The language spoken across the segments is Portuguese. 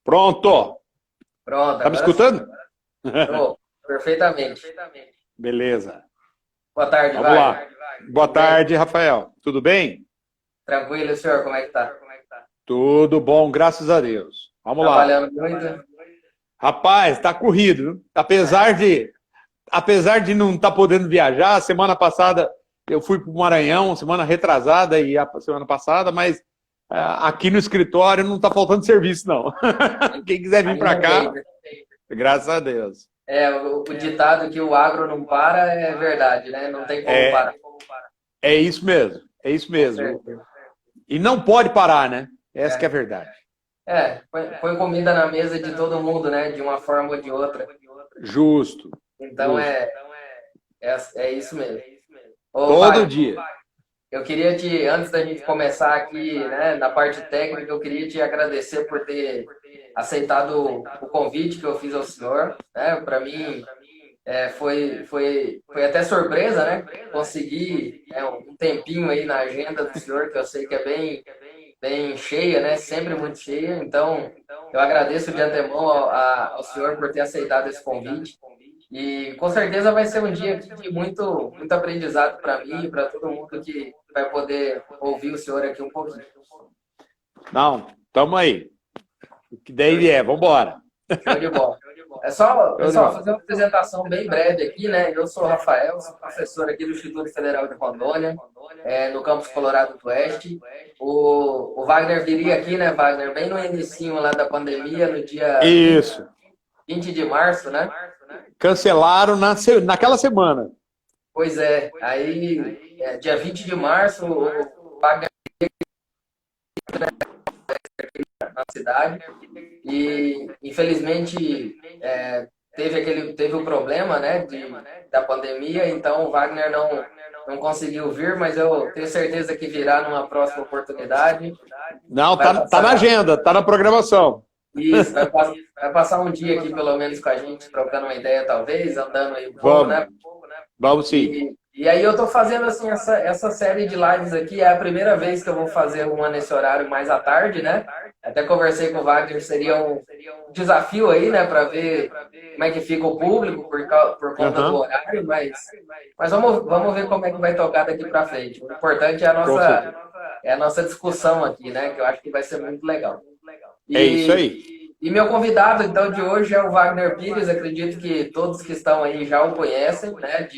Pronto! Pronto, Tá me agora sim. escutando? Tô, perfeitamente. Beleza. Boa tarde, Vamos lá. Wagner. Boa Tudo bem? tarde, Rafael. Tudo bem? Tranquilo, senhor? Como é que tá? Tudo bom, graças a Deus. Vamos lá. Trabalhando muito? Rapaz, tá corrido, viu? Apesar de não estar podendo viajar, semana passada eu fui para o Maranhão, semana retrasada e a semana passada, mas aqui no escritório não está faltando serviço, não. Quem quiser vir para Ainda bem. cá, graças a Deus. O ditado que o agro não para é verdade, né? Não tem como É, parar. é isso mesmo, é isso Com mesmo. certeza. E não pode parar, né? Essa que é a É, verdade. põe comida na mesa de todo mundo, né? De uma forma ou de outra. Justo, Então justo. é isso mesmo. Ô, Todo Wagner, dia. eu queria antes da gente começar aqui, né, na parte técnica, eu queria te agradecer por ter aceitado o convite que eu fiz ao senhor, né? Para mim foi até surpresa, né? Conseguir um tempinho aí na agenda do senhor, que eu sei que é bem cheia, né? Sempre muito cheia. Então, eu agradeço de antemão ao senhor por ter aceitado esse convite. E com certeza vai ser um dia aqui de muito aprendizado para mim e para todo mundo que vai poder ouvir o senhor aqui um pouquinho. Não, tamo aí. O que daí vier, vambora. Show de bola. É só, Show de pessoal, bola. fazer uma apresentação bem breve aqui, né? Eu sou o Rafael, sou professor aqui do Instituto Federal de Rondônia, no campus Colorado do Oeste. O Wagner viria aqui, né, Wagner, bem no inicinho lá da pandemia, no dia Isso. 20 de março, né? Cancelaram naquela semana. Pois é, aí, dia 20 de março, o Wagner na cidade e, infelizmente, teve o problema, né, da pandemia, então o Wagner não conseguiu vir, mas eu tenho certeza que virá numa próxima oportunidade. Não, Vai tá na passar, agenda, tá na programação. isso, vai passar um dia aqui, pelo menos, com a gente, trocando uma ideia, talvez, andando aí um pouco, Vamos, né? vamos sim. E aí eu tô fazendo assim essa série de lives aqui, é a primeira vez que eu vou fazer uma nesse horário mais à tarde, né? Até conversei com o Wagner, seria um desafio aí, né, para ver como é que fica o público por conta do Aham, horário, mas vamos ver como é que vai tocar daqui para frente. O importante é com certeza. a nossa discussão aqui, né, que eu acho que vai ser muito legal. É isso aí. E meu convidado, então, de hoje é o Wagner Pires. Acredito que todos que estão aí já o conhecem, né?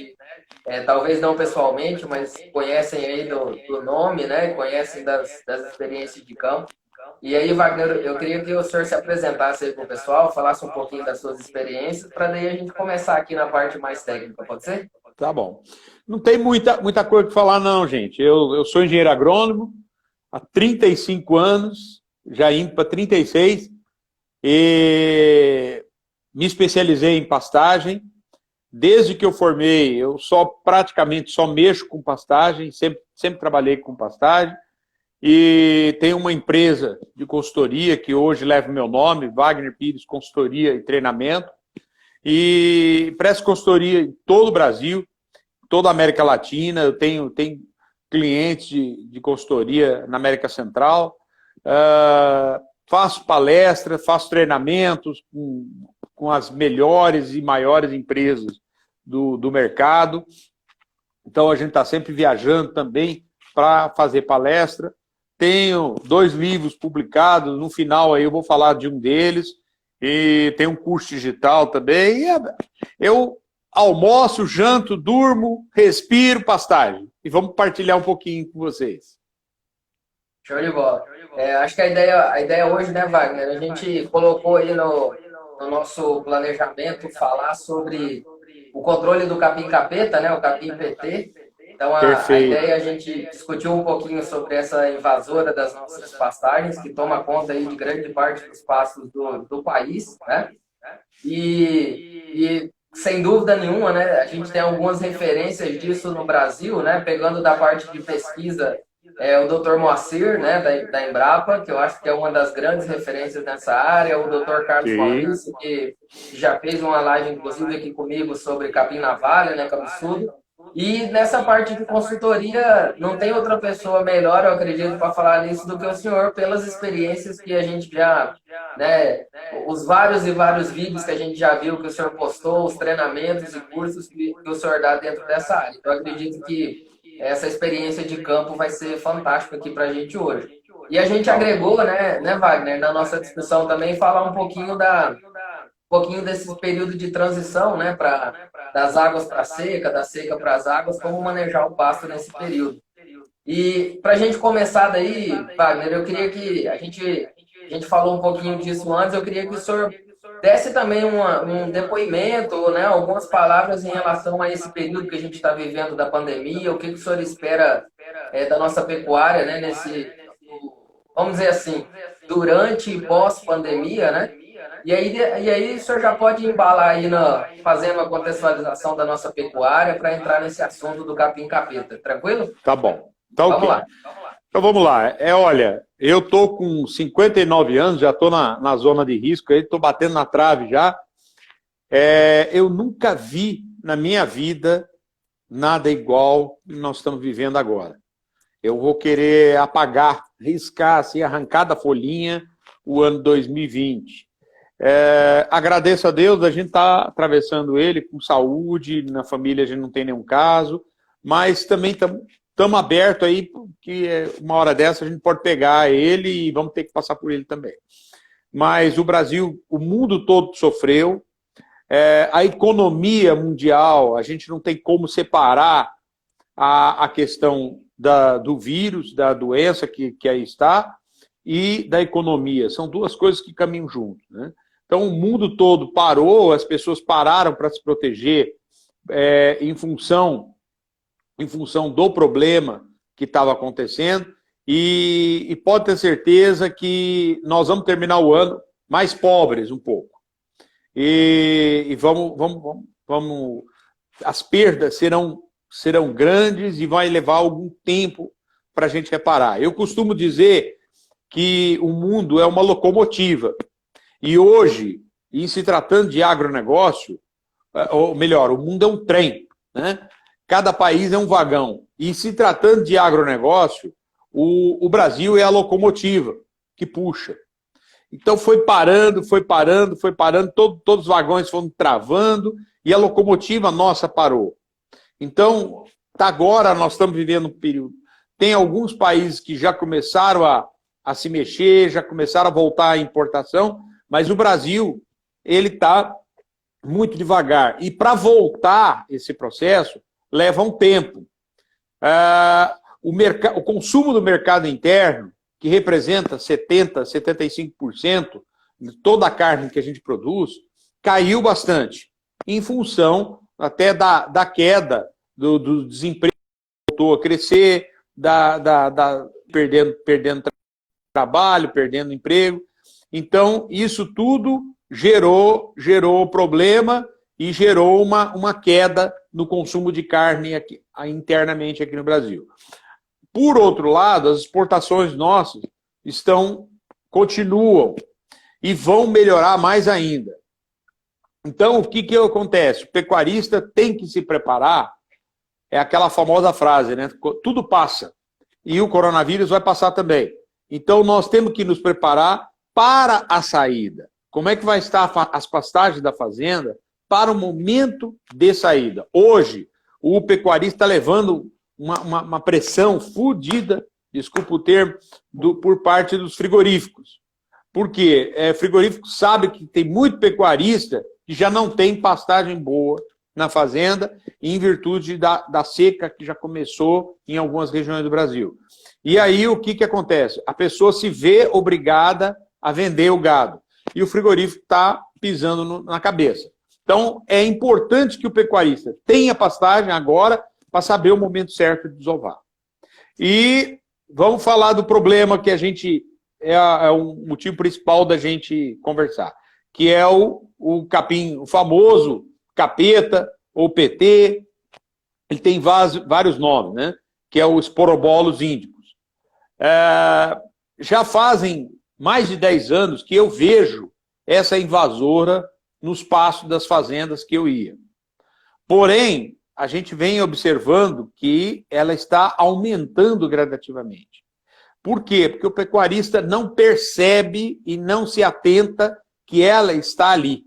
Talvez não pessoalmente, mas conhecem aí do nome, né? Conhecem das experiências de campo. E aí, Wagner, eu queria que o senhor se apresentasse aí para o pessoal, falasse um pouquinho das suas experiências, para daí a gente começar aqui na parte mais técnica, pode ser? Tá bom. Não tem muita coisa para falar, não, gente. Eu sou engenheiro agrônomo há 35 anos, já indo para 36, e me especializei em pastagem. Desde que eu formei, eu praticamente só mexo com pastagem, sempre trabalhei com pastagem. E tenho uma empresa de consultoria que hoje leva o meu nome, Wagner Pires Consultoria e Treinamento. E presto consultoria em todo o Brasil, toda a América Latina. Eu tenho clientes de consultoria na América Central. Faço palestras, faço treinamentos com as melhores e maiores empresas do mercado. Então, a gente está sempre viajando também para fazer palestra. Tenho 2 livros publicados, no final aí eu vou falar de um deles, e tem um curso digital também. Eu almoço, janto, durmo, respiro, pastagem. E vamos partilhar um pouquinho com vocês. Show de bola. Acho que a ideia hoje, né, Wagner, a gente colocou aí no nosso planejamento falar sobre o controle do capim-capeta, né, o capim-PT. Então, a Perfeito. ideia é a gente discutir um pouquinho sobre essa invasora das nossas pastagens, que toma conta aí de grande parte dos pastos do país, né? E sem dúvida nenhuma, né, a gente tem algumas referências disso no Brasil, né, pegando da parte de pesquisa, o Dr. Moacir, né, da Embrapa, que eu acho que é uma das grandes referências nessa área, o Dr. Carlos Sim. Maurício, que já fez uma live, inclusive, aqui comigo sobre capim navalha, né, cabeçudo. E nessa parte de consultoria, não tem outra pessoa melhor, eu acredito, para falar nisso do que o senhor, pelas experiências que a gente já, né, os vários e vários vídeos que a gente já viu que o senhor postou, os treinamentos e cursos que o senhor dá dentro dessa área. Então, eu acredito que essa experiência de campo vai ser fantástica aqui para a gente hoje. E a gente agregou, né, Wagner, na nossa discussão também, falar um pouquinho desse período de transição, né, das águas para a seca, da seca para as águas, como manejar o pasto nesse período. E para a gente começar daí, Wagner, eu queria que a gente falou um pouquinho disso antes, eu queria que o senhor desse também um depoimento, né, algumas palavras em relação a esse período que a gente está vivendo da pandemia, o que o senhor espera da nossa pecuária, né, vamos dizer assim, durante e pós-pandemia, né? E aí o senhor já pode embalar aí fazendo a contextualização da nossa pecuária para entrar nesse assunto do capim-capeta, tranquilo? Tá bom. Então, Vamos lá. Então vamos lá. Olha, eu tô com 59 anos, já tô na zona de risco, aí tô batendo na trave já. Eu nunca vi na minha vida nada igual que nós estamos vivendo agora. Eu vou querer apagar, riscar, assim, arrancar da folhinha o ano 2020. Agradeço a Deus, a gente está atravessando ele com saúde, na família a gente não tem nenhum caso, mas também estamos abertos aí, porque uma hora dessa a gente pode pegar ele e vamos ter que passar por ele também. Mas o Brasil, o mundo todo sofreu, a economia mundial, a gente não tem como separar a questão do vírus, da doença que aí está, e da economia. São duas coisas que caminham juntos, né? Então, o mundo todo parou, as pessoas pararam para se proteger em função do problema que estava acontecendo, e pode ter certeza que nós vamos terminar o ano mais pobres um pouco. E vamos, as perdas serão grandes e vai levar algum tempo para a gente reparar. Eu costumo dizer que o mundo é uma locomotiva. E hoje, em se tratando de agronegócio, ou melhor, o mundo é um trem, né? Cada país é um vagão. E se tratando de agronegócio, o Brasil é a locomotiva que puxa. Então foi parando, todos os vagões foram travando e a locomotiva nossa parou. Então, agora nós estamos vivendo um período. Tem alguns países que já começaram a se mexer, já começaram a voltar à importação, mas o Brasil, ele está muito devagar. E para voltar esse processo, leva um tempo. O consumo do mercado interno, que representa 70%, 75% de toda a carne que a gente produz, caiu bastante, em função até da queda do desemprego, voltou a crescer, perdendo trabalho, perdendo emprego. Então, isso tudo gerou problema e gerou uma queda no consumo de carne internamente aqui no Brasil. Por outro lado, as exportações nossas continuam e vão melhorar mais ainda. Então, o que acontece? O pecuarista tem que se preparar, é aquela famosa frase, né? Tudo passa, e o coronavírus vai passar também. Então, nós temos que nos preparar para a saída. Como é que vai estar as pastagens da fazenda para o momento de saída? Hoje, o pecuarista está levando uma pressão fodida, desculpa o termo, por parte dos frigoríficos. Por quê? Frigorífico sabe que tem muito pecuarista que já não tem pastagem boa na fazenda, em virtude da seca que já começou em algumas regiões do Brasil. E aí o que acontece? A pessoa se vê obrigada a vender o gado. E o frigorífico está pisando na cabeça. Então, é importante que o pecuarista tenha pastagem agora para saber o momento certo de desovar. E vamos falar do problema que a gente é o motivo principal da gente conversar, que é o capim, o famoso capeta ou PT. Ele tem vários nomes, né? Que é o Sporobolus indicus. Já fazem mais de 10 anos que eu vejo essa invasora nos pastos das fazendas que eu ia. Porém, a gente vem observando que ela está aumentando gradativamente. Por quê? Porque o pecuarista não percebe e não se atenta que ela está ali.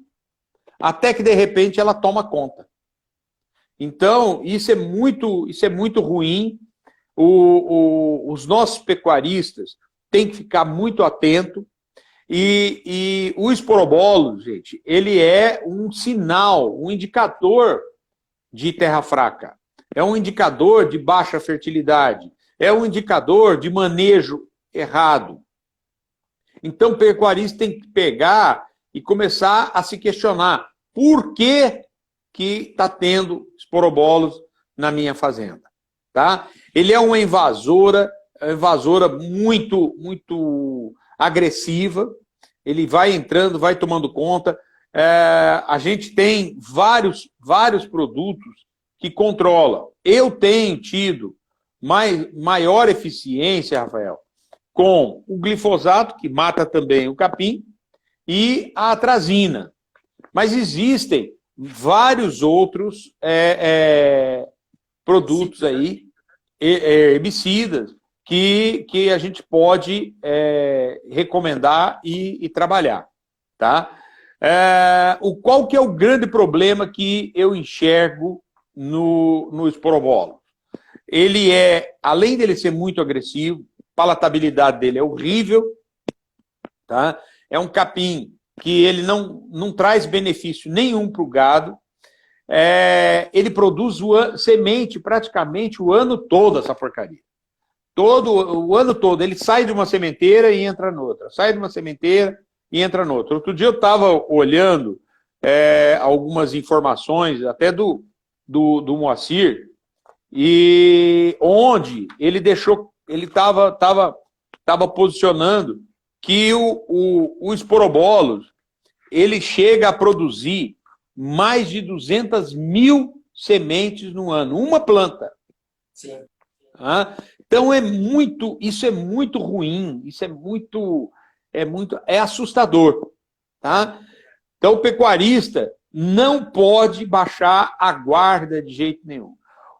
Até que, de repente, ela toma conta. Então, isso é muito ruim. Os nossos pecuaristas têm que ficar muito atentos. E o esporobolo, gente, ele é um sinal, um indicador de terra fraca. É um indicador de baixa fertilidade. É um indicador de manejo errado. Então, o pecuarista tem que pegar e começar a se questionar por que está tendo esporobolos na minha fazenda. Tá? Ele é uma invasora muito agressiva. Ele vai entrando, vai tomando conta. A gente tem vários produtos que controlam. Eu tenho tido maior eficiência, Rafael, com o glifosato, que mata também o capim, e a atrazina. Mas existem vários outros produtos aí, herbicidas, que a gente pode recomendar e trabalhar. Tá? Qual que é o grande problema que eu enxergo no esporobolo? Ele além dele ser muito agressivo, a palatabilidade dele é horrível, tá? É um capim que ele não traz benefício nenhum para o gado. Ele produz semente praticamente o ano todo, essa porcaria. O ano todo. Ele sai de uma sementeira e entra noutra. Sai de uma sementeira e entra noutra. Outro dia eu estava olhando algumas informações, até do Moacir, e onde ele estava posicionando que o esporobolo, ele chega a produzir mais de 200 mil sementes no ano, uma planta. Sim. Então isso é muito ruim, isso é assustador. Tá? Então o pecuarista não pode baixar a guarda de jeito nenhum.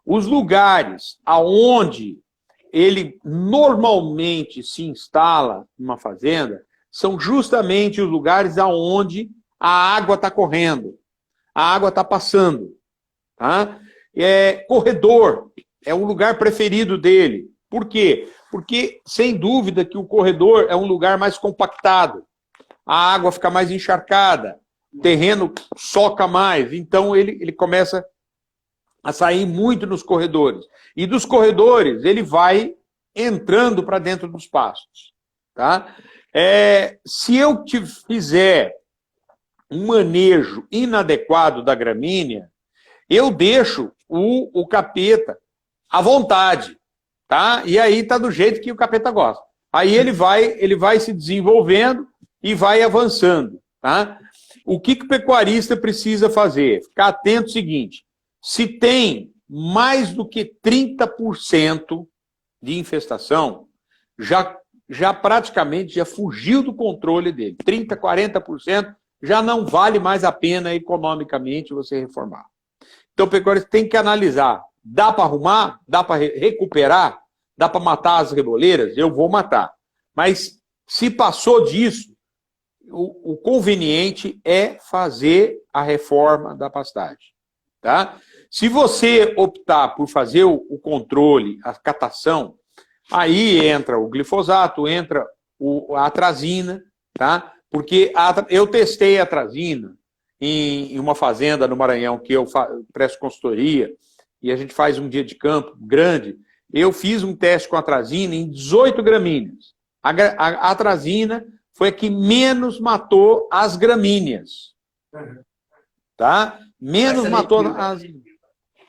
Os lugares aonde ele normalmente se instala numa fazenda são justamente os lugares aonde a água está correndo, a água está passando. Tá? Corredor é o lugar preferido dele. Por quê? Porque, sem dúvida, que o corredor é um lugar mais compactado, a água fica mais encharcada, o terreno soca mais, então ele começa a sair muito nos corredores. E dos corredores, ele vai entrando para dentro dos pastos. Tá? Se eu fizer um manejo inadequado da gramínea, eu deixo o capeta à vontade. Tá? E aí está do jeito que o capeta gosta. Aí ele vai se desenvolvendo e vai avançando. Tá? O que o pecuarista precisa fazer? Ficar atento ao seguinte: se tem mais do que 30% de infestação, já praticamente já fugiu do controle dele. 30%, 40% já não vale mais a pena economicamente você reformar. Então o pecuarista tem que analisar. Dá para arrumar? Dá para recuperar? Dá para matar as reboleiras? Eu vou matar. Mas se passou disso, o conveniente é fazer a reforma da pastagem. Tá? Se você optar por fazer o controle, a catação, aí entra o glifosato, entra a atrazina, tá? Porque eu testei a atrazina em uma fazenda no Maranhão, que eu presto consultoria, e a gente faz um dia de campo grande. Eu fiz um teste com a atrazina em 18 gramíneas. A atrazina foi a que menos matou as gramíneas. Tá? Menos matou as...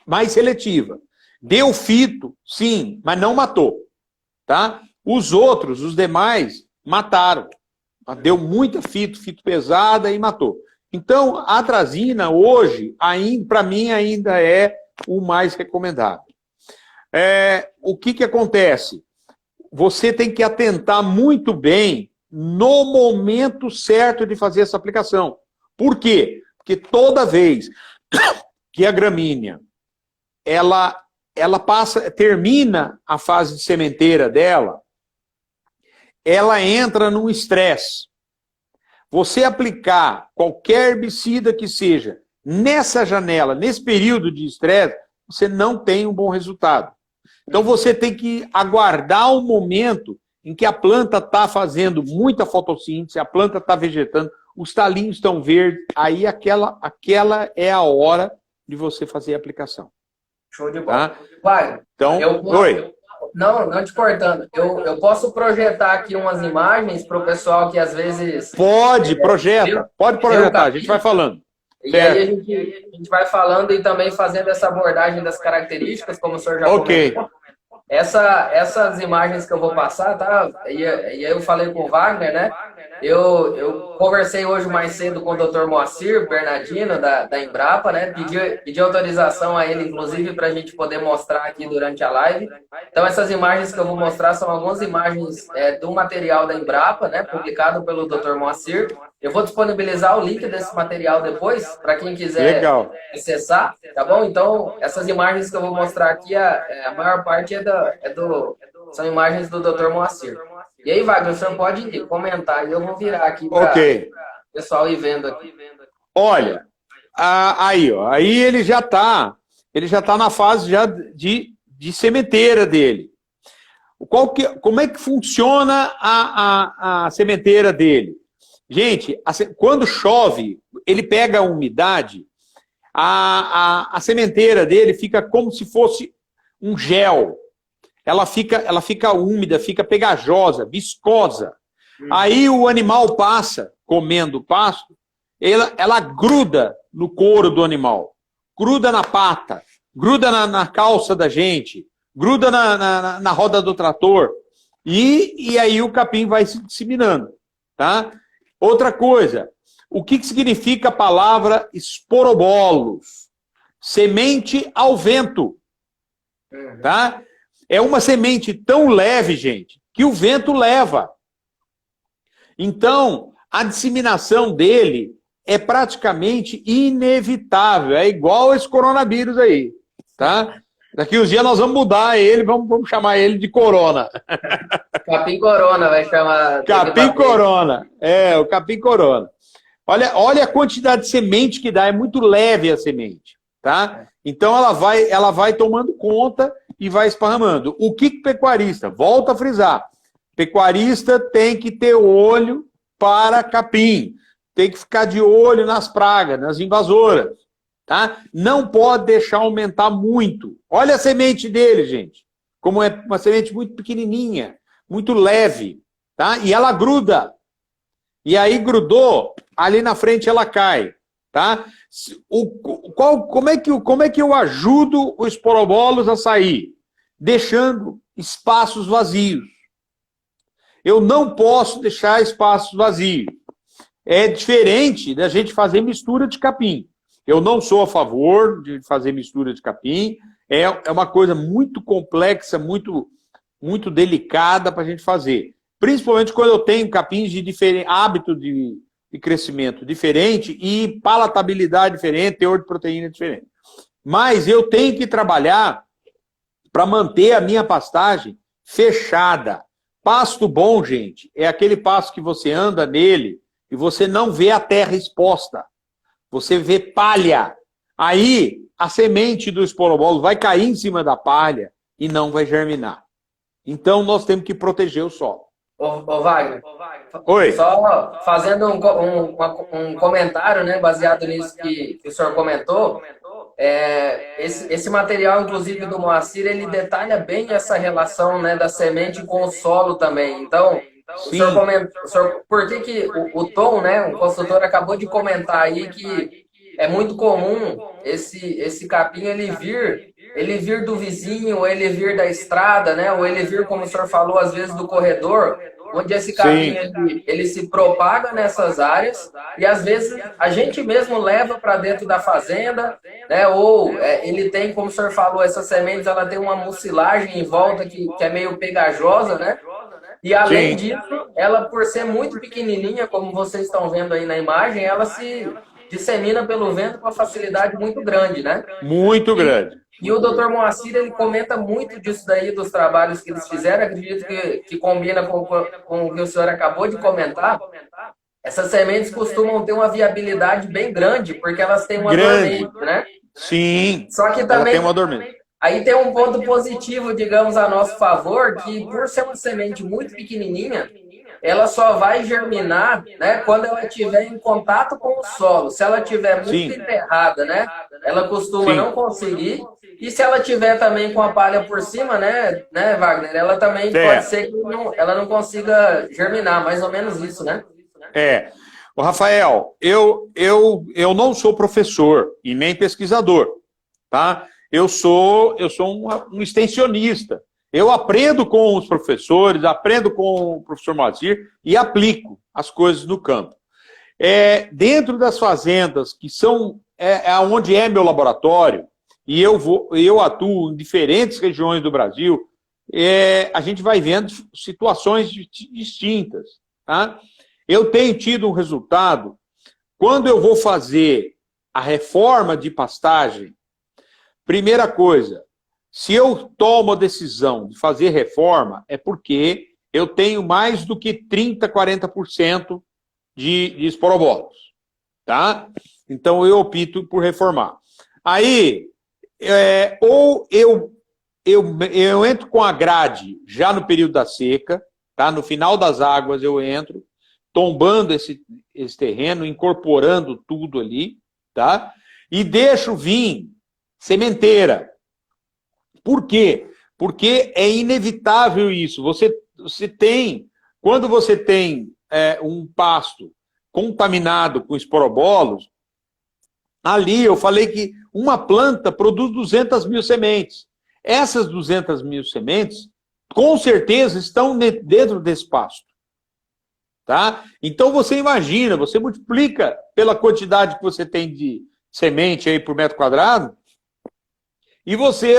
Mais seletiva. Deu fito, sim, mas não matou. Tá? Os outros, os demais, mataram. Deu muita fito pesada e matou. Então, a atrazina, hoje, para mim, ainda é o mais recomendado. O que acontece? Você tem que atentar muito bem no momento certo de fazer essa aplicação. Por quê? Porque toda vez que a gramínea ela termina a fase de sementeira dela, ela entra num estresse. Você aplicar qualquer herbicida que seja nessa janela, nesse período de estresse, você não tem um bom resultado. Então você tem que aguardar o momento em que a planta está fazendo muita fotossíntese, a planta está vegetando, os talinhos estão verdes, aí aquela é a hora de você fazer a aplicação. Show de bola. Tá? Vai. Então, oi. Não te cortando. Eu posso projetar aqui umas imagens para o pessoal que às vezes... Pode projetar, a gente vai falando. E aí a gente vai falando e também fazendo essa abordagem das características, como o senhor já comentou. Essas imagens que eu vou passar, tá? E aí eu falei com o Wagner, né? Eu conversei hoje mais cedo com o Dr. Moacir Bernardino, da Embrapa, né? Pedi autorização a ele, inclusive, para a gente poder mostrar aqui durante a live. Então, essas imagens que eu vou mostrar são algumas imagens do material da Embrapa, né? Publicado pelo Dr. Moacir. Eu vou disponibilizar o link desse material depois, para quem quiser acessar, tá bom? Então, essas imagens que eu vou mostrar aqui, a maior parte são imagens do Dr. Moacir. E aí, Wagner, o senhor pode comentar e eu vou virar aqui para o pessoal ir vendo aqui. Olha, aí ele já tá na fase já de sementeira dele. Como é que funciona a sementeira dele? Gente, quando chove, ele pega a umidade, a sementeira dele fica como se fosse um gel. Ela fica úmida, fica pegajosa, viscosa. Aí o animal passa, comendo o pasto, ela gruda no couro do animal, gruda na pata, gruda na calça da gente, gruda na roda do trator, e aí o capim vai se disseminando, tá? Outra coisa, o que significa a palavra esporobolos? Semente ao vento, tá? É uma semente tão leve, gente, que o vento leva. Então, a disseminação dele é praticamente inevitável. É igual esse coronavírus aí, tá? Daqui uns dias nós vamos mudar ele, vamos chamar ele de corona. Capim corona vai chamar. Capim corona. O capim corona. Olha a quantidade de semente que dá, é muito leve a semente, tá? Então ela vai tomando conta e vai esparramando. O que pecuarista? Volta a frisar. Pecuarista tem que ter olho para capim. Tem que ficar de olho nas pragas, nas invasoras. Tá? Não pode deixar aumentar muito. Olha a semente dele, gente. Como é uma semente muito pequenininha, muito leve. Tá? E ela gruda. E aí grudou, ali na frente ela cai. Tá? Como é que eu ajudo o esporobolos a sair? Deixando espaços vazios. Eu não posso deixar espaços vazios. É diferente da gente fazer mistura de capim. Eu não sou a favor de fazer mistura de capim. É uma coisa muito complexa, muito delicada para a gente fazer. Principalmente quando eu tenho capins de hábito de crescimento diferente e palatabilidade diferente, teor de proteína diferente. Mas eu tenho que trabalhar para manter a minha pastagem fechada. Pasto bom, gente, é aquele pasto que você anda nele e você não vê a terra exposta. Você vê palha. Aí a semente do esporobolo vai cair em cima da palha e não vai germinar. Então nós temos que proteger o solo. Ô Wagner, Oi. Só fazendo um comentário, né, baseado nisso que o senhor comentou, esse material, inclusive do Moacir, ele detalha bem essa relação, né, da semente com o solo também. Então, o senhor comentou, por que o Tom, né, um consultor, acabou de comentar aí que é muito comum esse capim ele vir do vizinho, ou ele vir da estrada, né, ou ele vir, como o senhor falou, às vezes do corredor, onde esse capim ele se propaga nessas áreas e às vezes a gente mesmo leva para dentro da fazenda, né? Ou ele tem, como o senhor falou, essas sementes, ela tem uma mucilagem em volta que é meio pegajosa, né? E além disso, ela por ser muito pequenininha, como vocês estão vendo aí na imagem, ela se dissemina pelo vento com uma facilidade muito grande, né? Muito grande. E o Dr. Moacir, ele comenta muito disso daí, dos trabalhos que eles fizeram, acredito que combina com o que o senhor acabou de comentar. Essas sementes costumam ter uma viabilidade bem grande, porque elas têm uma dormência, né? Sim, só que ela também tem uma dormência. aí tem um ponto positivo, digamos, a nosso favor, que por ser uma semente muito pequenininha, ela só vai germinar, né, quando ela estiver em contato com o solo. Se ela estiver muito Sim. enterrada, né, ela costuma Sim. não conseguir. E se ela tiver também com a palha por cima, né, Wagner, ela também pode ser que ela não consiga germinar, mais ou menos isso, né? Ô, Rafael, eu não sou professor e nem pesquisador, tá? Eu sou um extensionista. Eu aprendo com os professores, aprendo com o professor Moacir e aplico as coisas no campo. Dentro das fazendas, que são onde é meu laboratório, e eu atuo em diferentes regiões do Brasil, a gente vai vendo situações distintas, tá? Eu tenho tido um resultado, quando eu vou fazer a reforma de pastagem, primeira coisa, se eu tomo a decisão de fazer reforma, é porque eu tenho mais do que 30%, 40% de esporobolos, tá? Então eu opto por reformar. Aí, ou eu entro com a grade já no período da seca, tá? No final das águas eu entro, tombando esse terreno, incorporando tudo ali, tá? E deixo vir sementeira. Por quê? Porque é inevitável isso. Quando você tem um pasto contaminado com esporobolos, ali eu falei que uma planta produz 200 mil sementes. Essas 200 mil sementes, com certeza, estão dentro desse pasto. Tá? Então você imagina, você multiplica pela quantidade que você tem de semente aí por metro quadrado, e você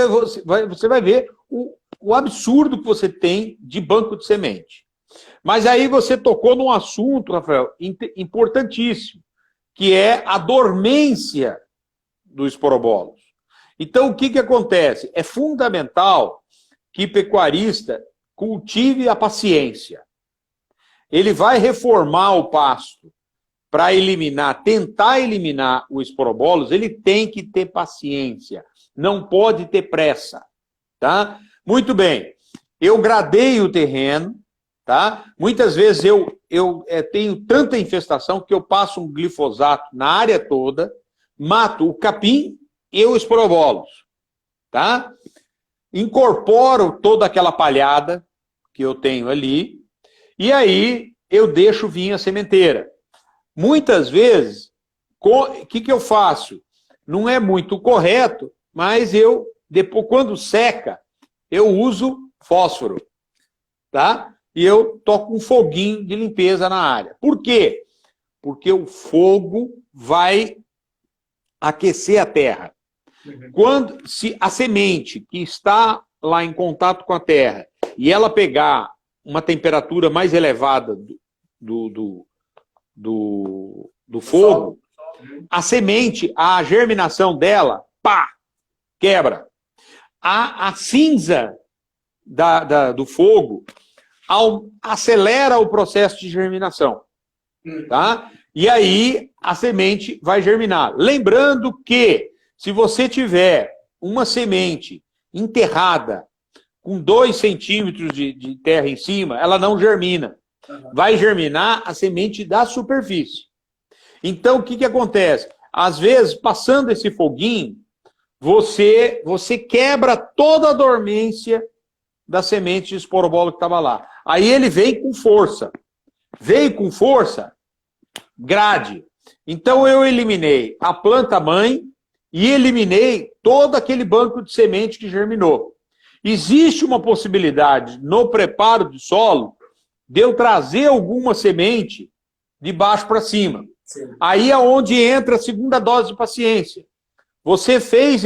vai ver o absurdo que você tem de banco de semente. Mas aí você tocou num assunto, Rafael, importantíssimo, que é a dormência do esporobolos. Então, o que acontece? É fundamental que o pecuarista cultive a paciência. Ele vai reformar o pasto para tentar eliminar o esporobolos, ele tem que ter paciência, não pode ter pressa, tá? Muito bem, eu gradeio o terreno, tá? Muitas vezes eu tenho tanta infestação que eu passo um glifosato na área toda, mato o capim e o esporobolos, tá? Incorporo toda aquela palhada que eu tenho ali, e aí eu deixo vir a sementeira. Muitas vezes, o que eu faço? Não é muito correto, mas depois, quando seca, eu uso fósforo, tá? E eu toco um foguinho de limpeza na área. Por quê? Porque o fogo vai aquecer a terra. Se a semente que está lá em contato com a terra e ela pegar uma temperatura mais elevada do fogo, a semente, a germinação dela, quebra. A cinza do fogo acelera o processo de germinação, tá? E aí a semente vai germinar. Lembrando que, se você tiver uma semente enterrada com 2 centímetros de terra em cima, ela não germina. Vai germinar a semente da superfície. Então, o que acontece? Às vezes, passando esse foguinho, você quebra toda a dormência da semente de esporobolo que estava lá. Aí ele vem com força. Veio com força, grade. Então, eu eliminei a planta-mãe e eliminei todo aquele banco de semente que germinou. Existe uma possibilidade, no preparo do solo, de eu trazer alguma semente de baixo para cima. Sim. Aí é onde entra a segunda dose de paciência. Você fez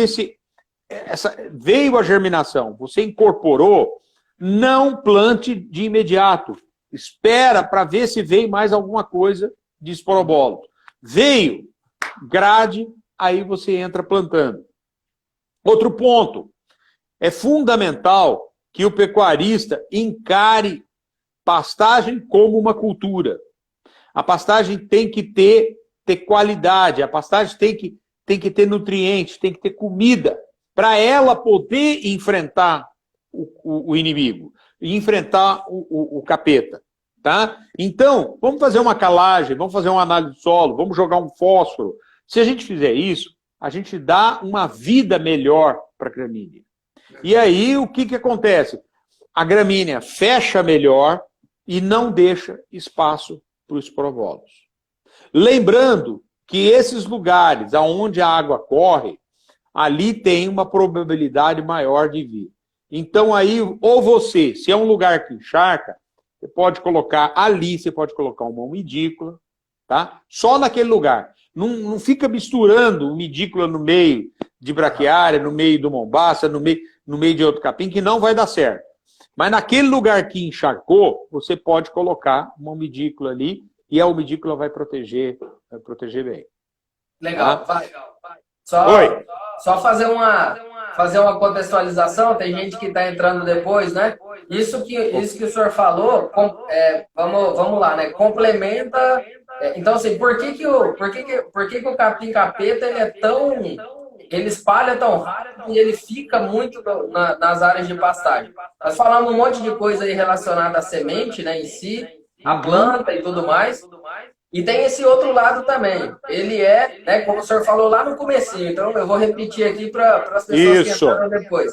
veio a germinação, você incorporou, não plante de imediato. Espera para ver se veio mais alguma coisa de esporobolo. Veio, grade, aí você entra plantando. Outro ponto, é fundamental que o pecuarista encare pastagem como uma cultura. A pastagem tem que ter qualidade, a pastagem tem que ter nutrientes, tem que ter comida, para ela poder enfrentar o inimigo, enfrentar o capeta. Tá? Então, vamos fazer uma calagem, vamos fazer uma análise do solo, vamos jogar um fósforo. Se a gente fizer isso, a gente dá uma vida melhor para a gramínea. E aí, o que acontece? A gramínea fecha melhor e não deixa espaço para os esporobolos. Lembrando que esses lugares onde a água corre, ali tem uma probabilidade maior de vir. Então, aí, ou você, se é um lugar que encharca, você pode colocar ali, você pode colocar uma umidícula, tá? Só naquele lugar. Não fica misturando umidícula no meio de braquiária, no meio do mombaça, no meio de outro capim, que não vai dar certo. Mas naquele lugar que encharcou, você pode colocar uma umidícula ali e a umidícula vai proteger bem. Legal, tá? vai. Só fazer uma contextualização, tem gente que está entrando depois, né? Isso que o senhor falou, vamos lá, né? Complementa. Então, assim, por que o capim-capeta ele é tão. Ele espalha tão rápido e ele fica muito nas áreas de pastagem? Nós falamos um monte de coisa aí relacionada à semente, né, em si, a planta e tudo mais. E tem esse outro lado também. Ele é, né, como o senhor falou lá no comecinho, então eu vou repetir aqui para as pessoas que entraram depois.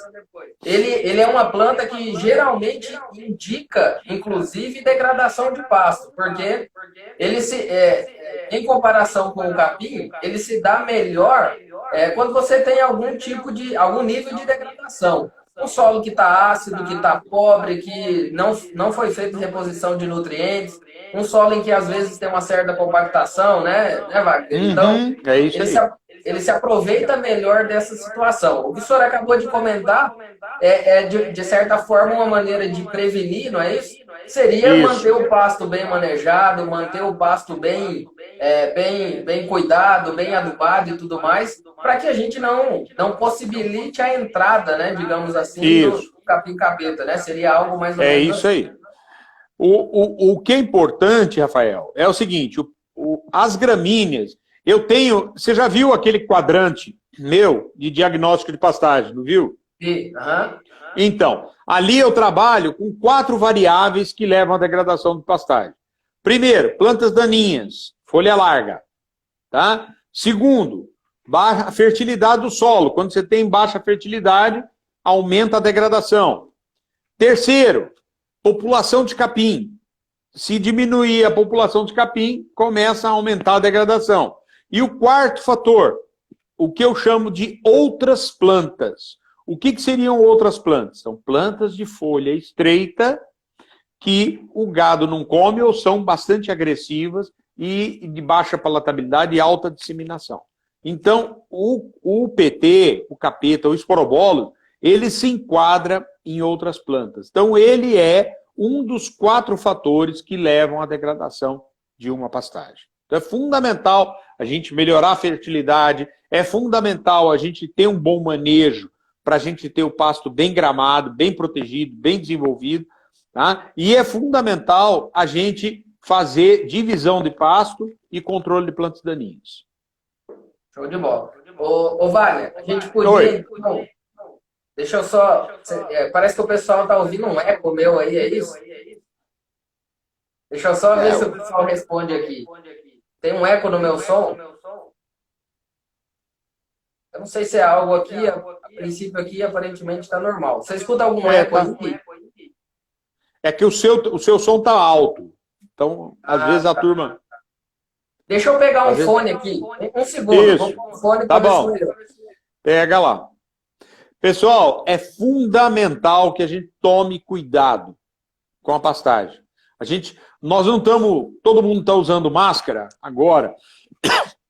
Ele é uma planta que geralmente indica, inclusive, degradação de pasto, porque ele em comparação com o capim, ele se dá melhor quando você tem algum nível de degradação. Um solo que está ácido, que está pobre, que não foi feita reposição de nutrientes, um solo em que às vezes tem uma certa compactação, né Wagner? Então, é isso ele se aproveita melhor dessa situação. O que o senhor acabou de comentar de certa forma, uma maneira de prevenir, não é isso? Seria manter o pasto bem manejado, manter o pasto bem cuidado, bem adubado e tudo mais, para que a gente não possibilite a entrada, né, digamos assim, do capim-capeta, né? Seria algo mais ou menos. É isso aí. O que é importante, Rafael, é o seguinte, as gramíneas, você já viu aquele quadrante meu de diagnóstico de pastagem, não viu? Sim. Então, ali eu trabalho com 4 variáveis que levam à degradação de pastagem. Primeiro, plantas daninhas, folha larga. Tá? Segundo, baixa fertilidade do solo. Quando você tem baixa fertilidade, aumenta a degradação. Terceiro, população de capim. Se diminuir a população de capim, começa a aumentar a degradação. E o quarto fator, o que eu chamo de outras plantas. O que seriam outras plantas? São plantas de folha estreita que o gado não come ou são bastante agressivas e de baixa palatabilidade e alta disseminação. Então, o PT, o capeta, o esporobolo, ele se enquadra em outras plantas. Então, ele é um dos 4 fatores que levam à degradação de uma pastagem. Então, é fundamental a gente melhorar a fertilidade, é fundamental a gente ter um bom manejo para a gente ter o pasto bem gramado, bem protegido, bem desenvolvido, tá? E é fundamental a gente fazer divisão de pasto e controle de plantas daninhas. Show de bola. Ô Wagner, a gente podia... Então, deixa eu só... parece que o pessoal está ouvindo um eco meu aí, é isso? Deixa eu só ver se o pessoal responde aqui. Tem um eco no meu som? Eu não sei se é algo aqui, a princípio aqui aparentemente está normal. Você escuta algum eco aqui? É que o seu som está alto. Então, às vezes a turma... Deixa eu pegar um fone aqui. Um segundo. Isso. Vou pegar um fone tá bom. Pega lá. Pessoal, é fundamental que a gente tome cuidado com a pastagem. Nós não estamos... Todo mundo está usando máscara agora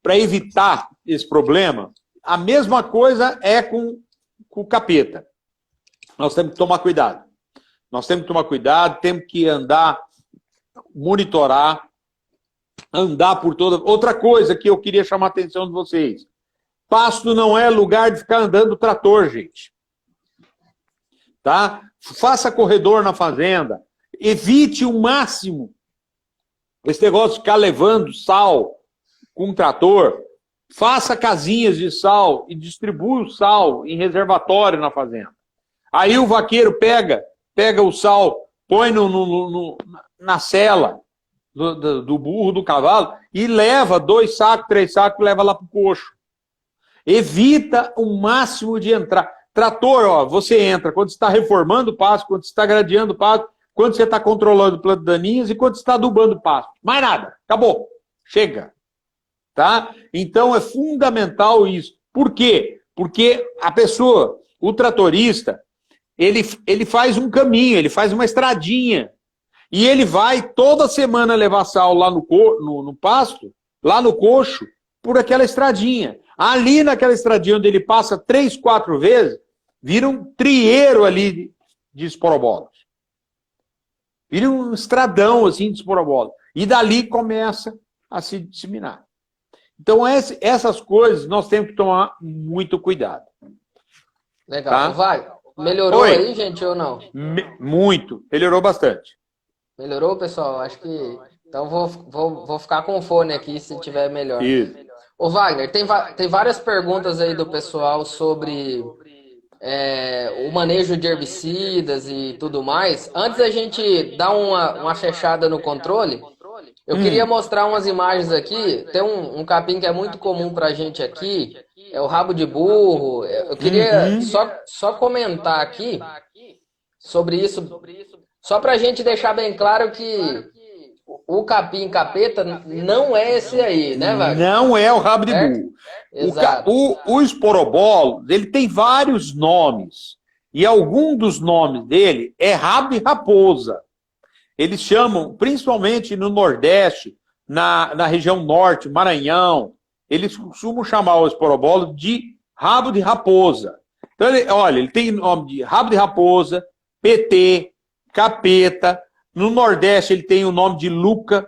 para evitar esse problema. A mesma coisa é com o capeta. Nós temos que tomar cuidado. Temos que andar, monitorar andar por toda... Outra coisa que eu queria chamar a atenção de vocês. Pasto não é lugar de ficar andando trator, gente. Tá? Faça corredor na fazenda. Evite o máximo esse negócio de ficar levando sal com trator. Faça casinhas de sal e distribua o sal em reservatório na fazenda. Aí o vaqueiro pega o sal, põe na sela do burro, do cavalo, e leva 2 sacos, 3 sacos, leva lá para o coxo. Evita o máximo de entrar. Trator, ó, você entra quando você está reformando o pasto, quando você está gradeando o pasto, quando você está controlando plantas daninhas e quando você está adubando o pasto. Mais nada. Acabou. Chega. Tá? Então é fundamental isso. Por quê? Porque a pessoa, o tratorista, ele faz um caminho, ele faz uma estradinha. E ele vai toda semana levar sal lá no pasto, lá no coxo, por aquela estradinha. Ali naquela estradinha onde ele passa 3, 4 vezes, vira um trieiro ali de esporobolas. Vira um estradão assim de esporobolas. E dali começa a se disseminar. Então essas coisas nós temos que tomar muito cuidado. Legal. Tá? Vai. Melhorou Oi. aí, gente, ou não? Muito. Melhorou bastante. Melhorou, pessoal? Acho que... Então vou ficar com o fone aqui se tiver melhor. Isso. Ô Wagner, tem várias perguntas aí do pessoal sobre o manejo de herbicidas e tudo mais. Antes da gente dar uma fechada no controle, eu queria mostrar umas imagens aqui. Tem um capim que é muito comum pra gente aqui, é o rabo de burro. Eu queria só comentar aqui sobre isso, só pra gente deixar bem claro que o capim capeta não é esse aí, né, Wagner? Não é o rabo de burro. Exato. O esporobolo, ele tem vários nomes. E algum dos nomes dele é rabo de raposa. Eles chamam, principalmente no Nordeste, na região Norte, Maranhão, eles costumam chamar o esporobolo de rabo de raposa. Então, ele tem nome de rabo de raposa, PT, capeta. No Nordeste ele tem o nome de Luca,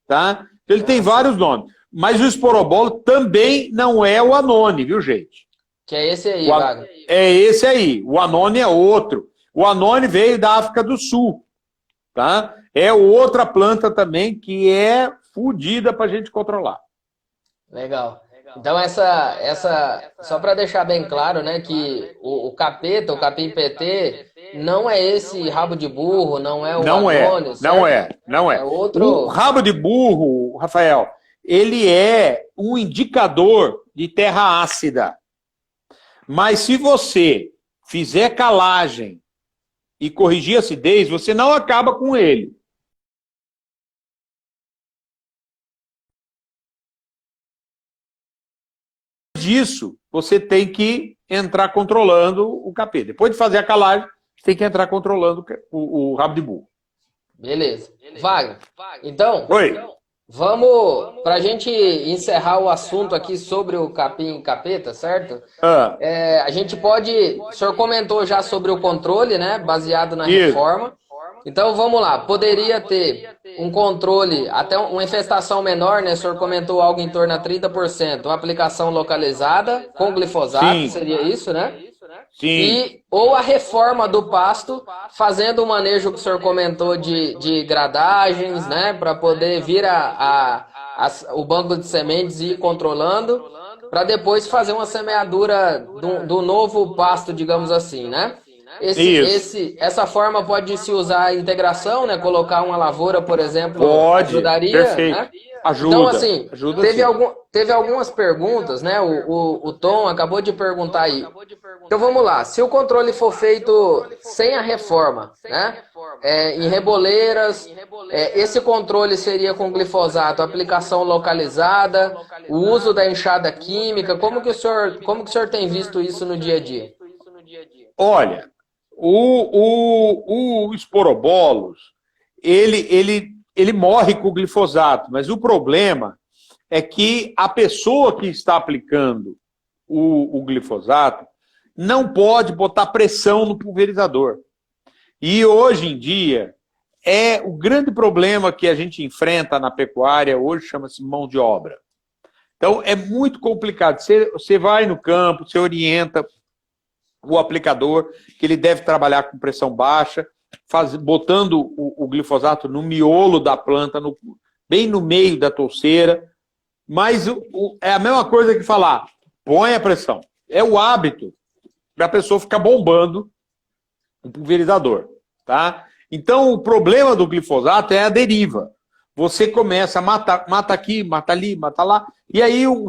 tá? Então, ele tem vários nomes. Mas o esporobolo também não é o Anone, viu, gente? Que é esse aí, Wagner. É esse aí. O Anone é outro. O Anone veio da África do Sul, tá? É outra planta também que é fodida para a gente controlar. Legal. Então só para deixar bem claro, né, que o capeta, o capim PT, não é esse rabo de burro, não é o Anone, não é. É outro... O rabo de burro, Rafael, ele é um indicador de terra ácida. Mas se você fizer calagem e corrigir a acidez, você não acaba com ele. Disso, você tem que entrar controlando o capê. Depois de fazer a calagem, você tem que entrar controlando o rabo de burro. Beleza. Wagner, então, Oi. vamos, para a gente encerrar o assunto aqui sobre o capim capeta, certo? A gente pode... O senhor comentou já sobre o controle, né? Baseado na reforma. Então, vamos lá. Poderia ter um controle, até uma infestação menor, né? O senhor comentou algo em torno a 30%. Uma aplicação localizada com glifosato, Sim. seria isso, né? Sim. Ou a reforma do pasto, fazendo o manejo que o senhor comentou de gradagens, né? Para poder vir o banco de sementes e ir controlando, para depois fazer uma semeadura do novo pasto, digamos assim, né? Essa forma pode se usar a integração, né? Colocar uma lavoura, por exemplo, ajudaria, perfeito. né? Ajuda. Então, assim, ajuda, teve algumas perguntas, né? O Tom acabou de perguntar aí. Então, vamos lá. Se o controle for feito sem a reforma, né? Em reboleiras, esse controle seria com glifosato, aplicação localizada, o uso da enxada química. Como que o senhor tem visto isso no dia a dia? Olha, o esporobolos, ele morre com o glifosato, mas o problema é que a pessoa que está aplicando o glifosato não pode botar pressão no pulverizador. E hoje em dia o grande problema que a gente enfrenta na pecuária hoje chama-se mão de obra. Então, é muito complicado. Você vai no campo, você orienta o aplicador, que ele deve trabalhar com pressão baixa, botando o glifosato no miolo da planta, bem no meio da touceira, mas é a mesma coisa que falar, põe a pressão. É o hábito da pessoa ficar bombando o pulverizador, tá? Então, o problema do glifosato é a deriva. Você começa a matar, mata aqui, mata ali, mata lá, e aí o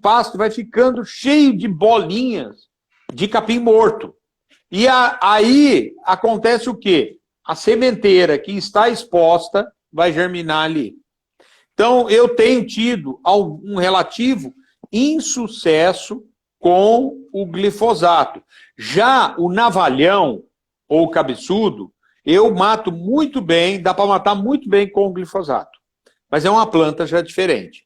pasto vai ficando cheio de bolinhas de capim morto. E aí acontece o quê? A sementeira que está exposta vai germinar ali. Então, eu tenho tido um relativo insucesso com o glifosato. Já o navalhão ou o cabeçudo, eu mato muito bem, dá para matar muito bem com o glifosato. Mas é uma planta já diferente.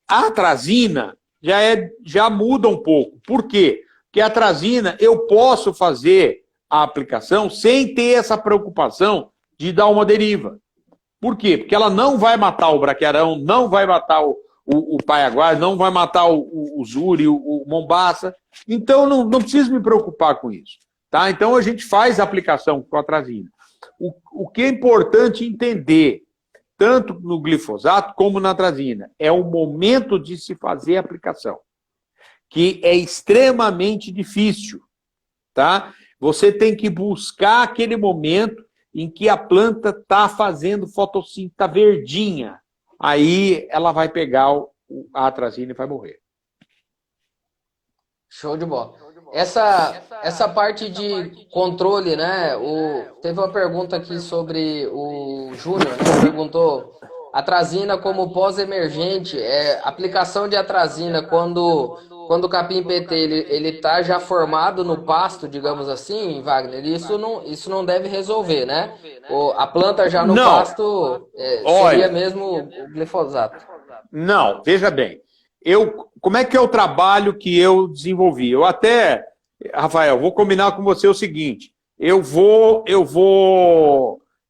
A atrazina já muda um pouco. Por quê? Porque a atrazina eu posso fazer a aplicação sem ter essa preocupação de dar uma deriva. Por quê? Porque ela não vai matar o braquiarão, não vai matar o paiaguá, não vai matar o zuri, o mombaça. Então, não preciso me preocupar com isso. Tá? Então, a gente faz a aplicação com a atrazina. O que é importante entender, tanto no glifosato como na atrazina, é o momento de se fazer a aplicação, que é extremamente difícil. Tá? Você tem que buscar aquele momento em que a planta está fazendo fotossíntese, está verdinha. Aí ela vai pegar a atrazina e vai morrer. Show de bola. Essa parte de controle, né? Teve uma pergunta aqui sobre o Júnior, né? Perguntou: atrazina como pós-emergente, aplicação de atrazina quando o capim PT ele tá já formado no pasto, digamos assim, Wagner, isso não deve resolver, né? A planta já no pasto seria mesmo o glifosato. Não, veja bem. Como é que é o trabalho que eu desenvolvi? Eu até, Rafael, vou combinar com você o seguinte, eu vou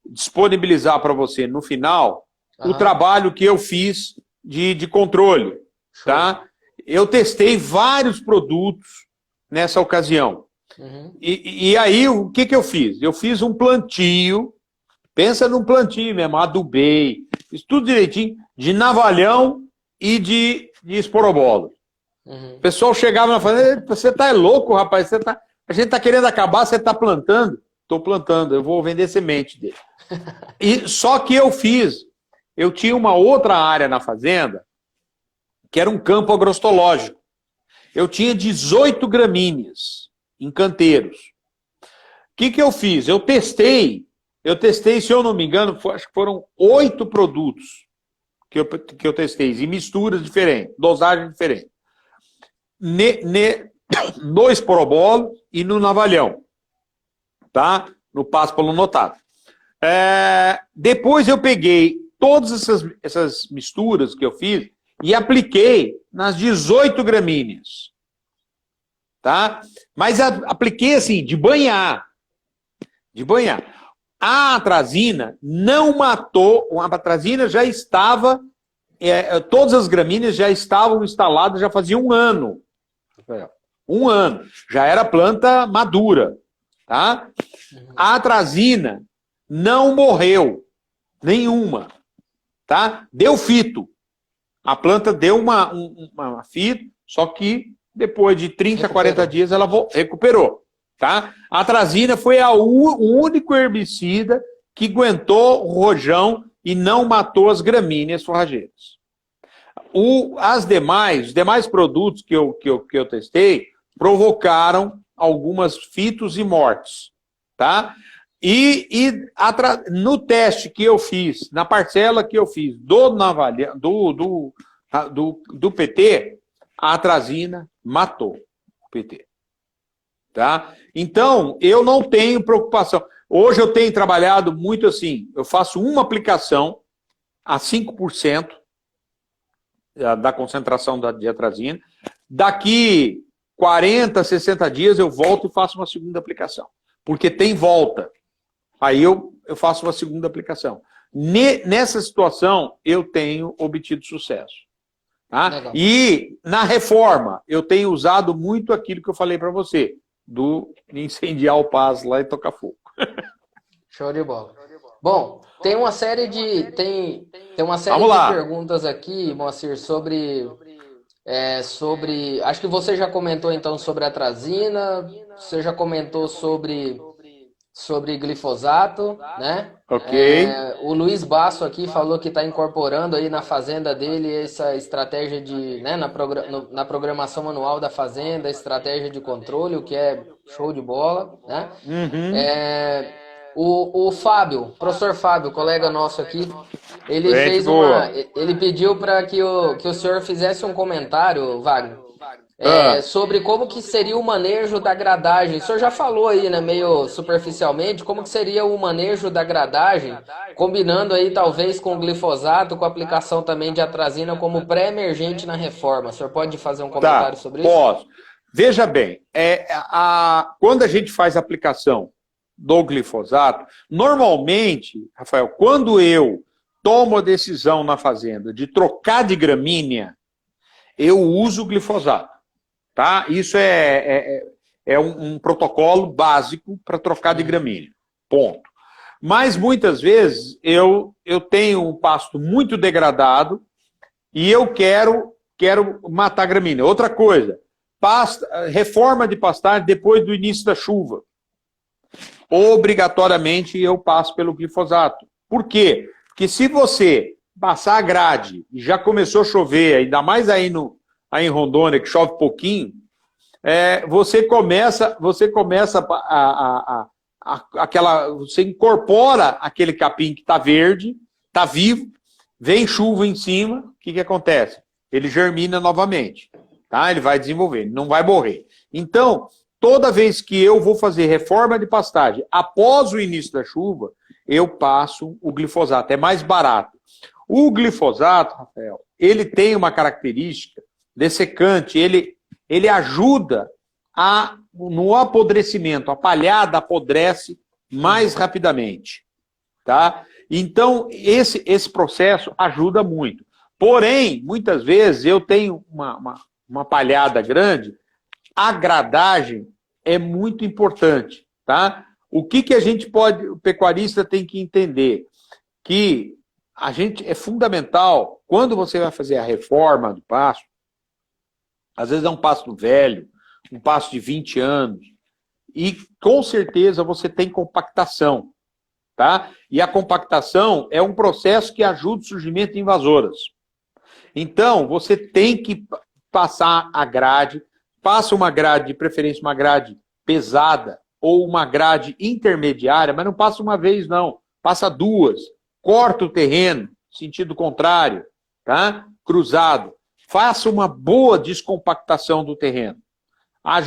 disponibilizar para você no final o trabalho que eu fiz de controle, tá? Eu testei vários produtos nessa ocasião. E aí, o que eu fiz? Eu fiz um plantio, pensa num plantio mesmo, adubei, fiz tudo direitinho, de navalhão e de esporobolo. O pessoal chegava e falava: você tá louco, rapaz, a gente tá querendo acabar, você tá plantando? Estou plantando, eu vou vender semente dele. Só que eu tinha uma outra área na fazenda, que era um campo agrostológico. Eu tinha 18 gramíneas em canteiros. O que eu fiz? Eu testei, se eu não me engano, acho que foram 8 produtos que eu testei, em misturas diferentes, dosagem diferente. No esporobolo e no navalhão, tá? No páspalo notado. Depois eu peguei todas essas misturas que eu fiz e apliquei nas 18 gramíneas. Tá? Mas apliquei assim, de banhar. De banhar. A atrazina não matou, a atrazina já estava, todas as gramíneas já estavam instaladas, já fazia um ano. Um ano. Já era planta madura. Tá? A atrazina não morreu. Nenhuma. Tá? Deu fito. A planta deu uma fito, só que depois de 30, 40 dias ela recuperou. Tá? A atrazina foi o único herbicida que aguentou o rojão e não matou as gramíneas forrageiras. Os demais produtos que eu testei provocaram algumas fitos e mortes. Tá? No teste que eu fiz, na parcela que eu fiz do PT, a atrazina matou o PT. Tá? Então, eu não tenho preocupação. Hoje eu tenho trabalhado muito assim, eu faço uma aplicação a 5% da concentração de atrazina. Daqui 40, 60 dias eu volto e faço uma segunda aplicação. Porque tem volta. Aí eu faço uma segunda aplicação. Nessa situação, eu tenho obtido sucesso. Tá? E na reforma, eu tenho usado muito aquilo que eu falei para você, do incendiar o pasto lá e tocar fogo. Show de bola. Bom, tem uma série de perguntas aqui, Moacir, sobre acho que você já comentou então sobre atrazina, você já comentou sobre glifosato, né? Ok. O Luiz Basso aqui falou que está incorporando aí na fazenda dele essa estratégia de, né, na programação manual da fazenda, estratégia de controle, o que é show de bola, né? Uhum. O Fábio, professor Fábio, colega nosso aqui, ele ele pediu para que o senhor fizesse um comentário, Wagner, sobre como que seria o manejo da gradagem. O senhor já falou aí, né, meio superficialmente, como que seria o manejo da gradagem, combinando aí talvez com o glifosato, com a aplicação também de atrazina como pré-emergente na reforma. O senhor pode fazer um comentário sobre isso? Posso. Veja bem, quando a gente faz a aplicação do glifosato, normalmente, Rafael, quando eu tomo a decisão na fazenda de trocar de gramínea, eu uso o glifosato. Tá? Isso é um protocolo básico para trocar de gramínea. Ponto. Mas muitas vezes eu tenho um pasto muito degradado e eu quero matar a gramínea. Outra coisa, reforma de pastagem depois do início da chuva. Obrigatoriamente eu passo pelo glifosato. Por quê? Porque se você passar a grade e já começou a chover, ainda mais aí em Rondônia, que chove pouquinho, você incorpora aquele capim que está verde, está vivo, vem chuva em cima, o que acontece? Ele germina novamente, tá? Ele vai desenvolver, não vai morrer. Então, toda vez que eu vou fazer reforma de pastagem após o início da chuva, eu passo o glifosato, é mais barato. O glifosato, Rafael, ele tem uma característica dessecante, ele ajuda no apodrecimento, a palhada apodrece mais rapidamente, tá? Então, esse processo ajuda muito. Porém, muitas vezes eu tenho uma palhada grande, a gradagem é muito importante, tá? O que o pecuarista tem que entender? Que é fundamental, quando você vai fazer a reforma do pasto, às vezes é um pasto velho, um pasto de 20 anos, e com certeza você tem compactação, tá? E a compactação é um processo que ajuda o surgimento de invasoras. Então, você tem que passar a grade, passa uma grade, de preferência uma grade pesada, ou uma grade intermediária, mas não passa uma vez, não. Passa duas. Corta o terreno, sentido contrário, tá? Cruzado. Faça uma boa descompactação do terreno.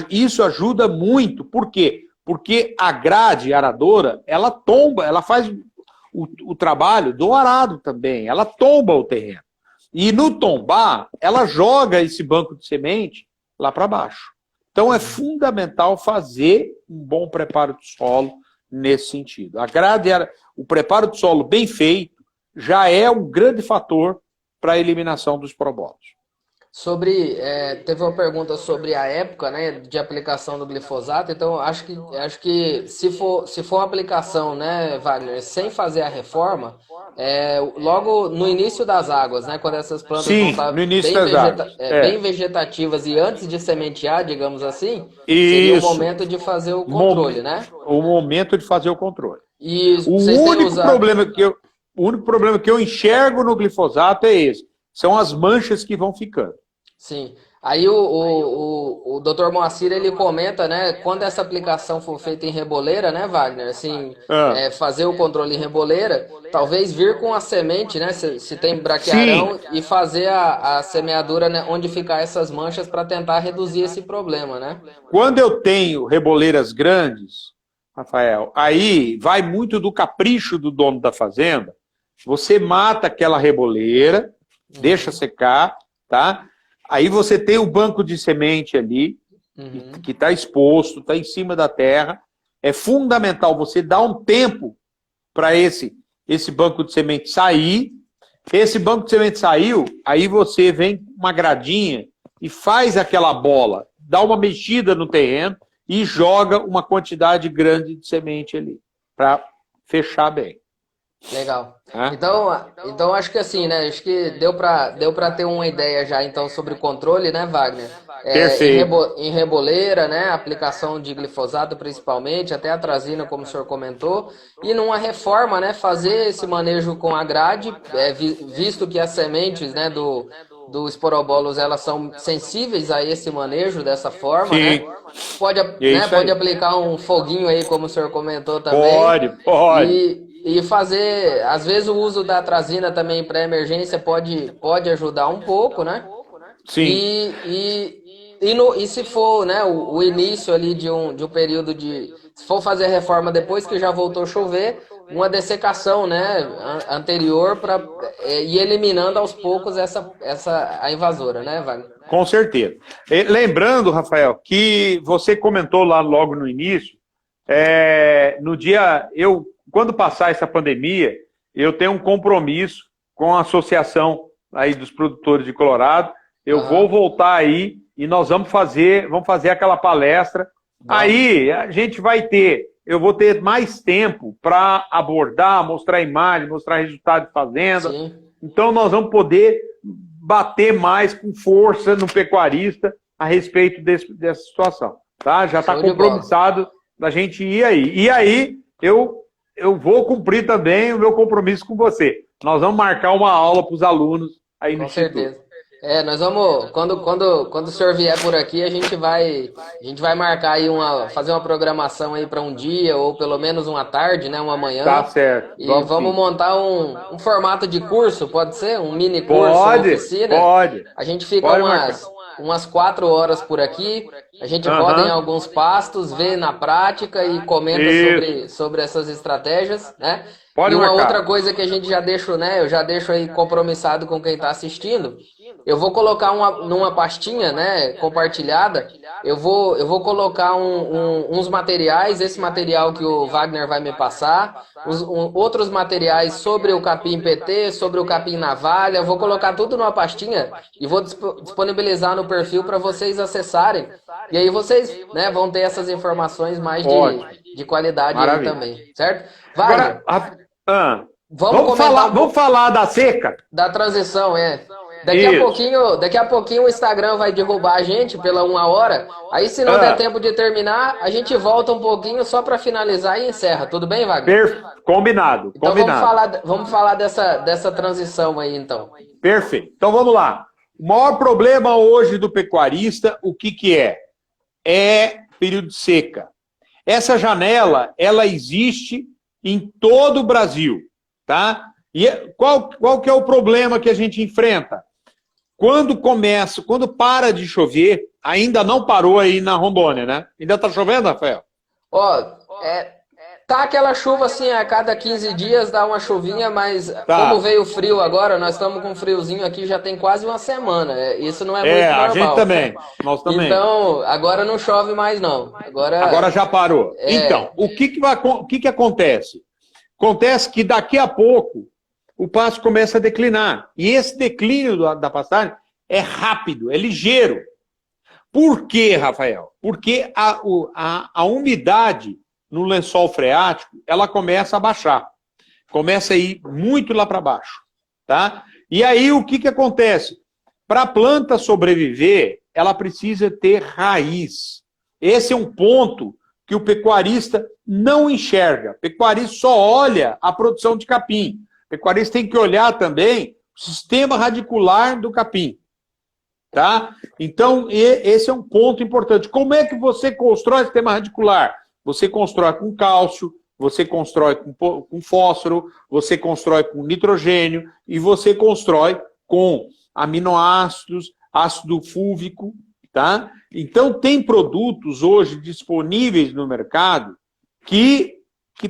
Isso ajuda muito. Por quê? Porque a grade aradora, ela tomba, ela faz o trabalho do arado também. Ela tomba o terreno. E no tombar, ela joga esse banco de semente lá para baixo. Então é fundamental fazer um bom preparo do solo nesse sentido. O preparo do solo bem feito já é um grande fator para a eliminação dos probolos. Teve uma pergunta sobre a época, né, de aplicação do glifosato. Então acho que se for uma aplicação, né, Wagner, sem fazer a reforma, logo no início das águas, né, quando essas plantas vão estar bem vegetativas e antes de sementear, digamos assim, seria o momento de fazer o controle, né? O momento de fazer o controle. E o único problema que eu enxergo no glifosato é esse. São as manchas que vão ficando. Sim. Aí o Dr. Moacir, ele comenta, né, quando essa aplicação for feita em reboleira, né, Wagner, assim, fazer o controle em reboleira, talvez vir com a semente, né, se tem braquiarão, e fazer a semeadura, né, onde ficar essas manchas para tentar reduzir esse problema, né? Quando eu tenho reboleiras grandes, Rafael, aí vai muito do capricho do dono da fazenda. Você mata aquela reboleira, deixa secar, tá? Aí você tem o banco de semente ali, que está exposto, está em cima da terra. É fundamental você dar um tempo para esse banco de semente sair. Esse banco de semente saiu, aí você vem com uma gradinha e faz aquela bola, dá uma mexida no terreno e joga uma quantidade grande de semente ali, para fechar bem. Legal. Então acho que assim, né? Acho que deu para ter uma ideia já então sobre o controle, né, Wagner? Perfeito. Em reboleira, né? Aplicação de glifosato principalmente, até atrazina, como o senhor comentou, e numa reforma, né? Fazer esse manejo com a grade, visto que as sementes, né, do esporobolos, elas são sensíveis a esse manejo dessa forma, Sim. né? Pode aplicar um foguinho aí, como o senhor comentou também. Pode. E fazer, às vezes o uso da atrazina também para emergência pode ajudar um pouco, né? Sim. E se for, né, o início ali de um período se for fazer a reforma depois que já voltou a chover, uma dessecação, né, anterior para ir eliminando aos poucos a invasora, né, Wagner? Com certeza. Lembrando, Rafael, que você comentou lá logo no início, quando passar essa pandemia, eu tenho um compromisso com a associação aí dos produtores de Colorado. Eu vou voltar aí e nós vamos fazer aquela palestra. Aí eu vou ter mais tempo para abordar, mostrar imagem, mostrar resultado de fazenda. Sim. Então nós vamos poder bater mais com força no pecuarista a respeito dessa situação. Tá? Já está compromissado da gente ir aí. E aí eu vou cumprir também o meu compromisso com você. Nós vamos marcar uma aula para os alunos aí no Instituto. Com certeza. Nós vamos, quando o senhor vier por aqui, a gente vai marcar aí fazer uma programação aí para um dia, ou pelo menos uma tarde, né, uma manhã. Tá certo. E vamos montar um formato de curso, pode ser? Um mini curso, uma oficina? Pode. A gente fica umas 4 horas por aqui, a gente roda em alguns pastos, vê na prática e comenta sobre essas estratégias, né? Pode e uma marcar. outra coisa que a gente já deixa, né? Eu já deixo aí compromissado com quem está assistindo. Eu vou colocar numa pastinha, né, compartilhada. Eu vou colocar uns materiais, esse material que o Wagner vai me passar, outros materiais sobre o capim PT, sobre o capim navalha. Eu vou colocar tudo numa pastinha e vou disponibilizar no perfil para vocês acessarem. E aí vocês, né, vão ter essas informações mais de qualidade aí também, certo? Wagner, vamos falar da seca? Da transição, Daqui a pouquinho o Instagram vai derrubar a gente pela 1 hora. Aí se não der tempo de terminar, a gente volta um pouquinho só para finalizar e encerra. Tudo bem, Wagner? Combinado. Então vamos falar dessa transição aí, então. Perfeito. Então vamos lá. O maior problema hoje do pecuarista, o que é? É período de seca. Essa janela, ela existe em todo o Brasil, tá? E qual que é o problema que a gente enfrenta? Quando para de chover, ainda não parou aí na Rondônia, né? Ainda tá chovendo, Rafael? Tá aquela chuva assim, a cada 15 dias dá uma chuvinha, mas como veio o frio agora, nós estamos com um friozinho aqui já tem quase uma semana. Isso não é muito normal. A gente também. Nós também. Então, agora não chove mais não. Agora já parou. Então, o que acontece? Acontece que daqui a pouco o pasto começa a declinar. E esse declínio da pastagem é rápido, é ligeiro. Por quê, Rafael? Porque a umidade no lençol freático, ela começa a baixar. Começa a ir muito lá para baixo. Tá? E aí, o que acontece? Para a planta sobreviver, ela precisa ter raiz. Esse é um ponto que o pecuarista não enxerga. O pecuarista só olha a produção de capim. O pecuarista tem que olhar também o sistema radicular do capim. Tá? Então, esse é um ponto importante. Como é que você constrói o sistema radicular? Você constrói com cálcio, você constrói com fósforo, você constrói com nitrogênio e você constrói com aminoácidos, ácido fúlvico. Tá? Então, tem produtos hoje disponíveis no mercado que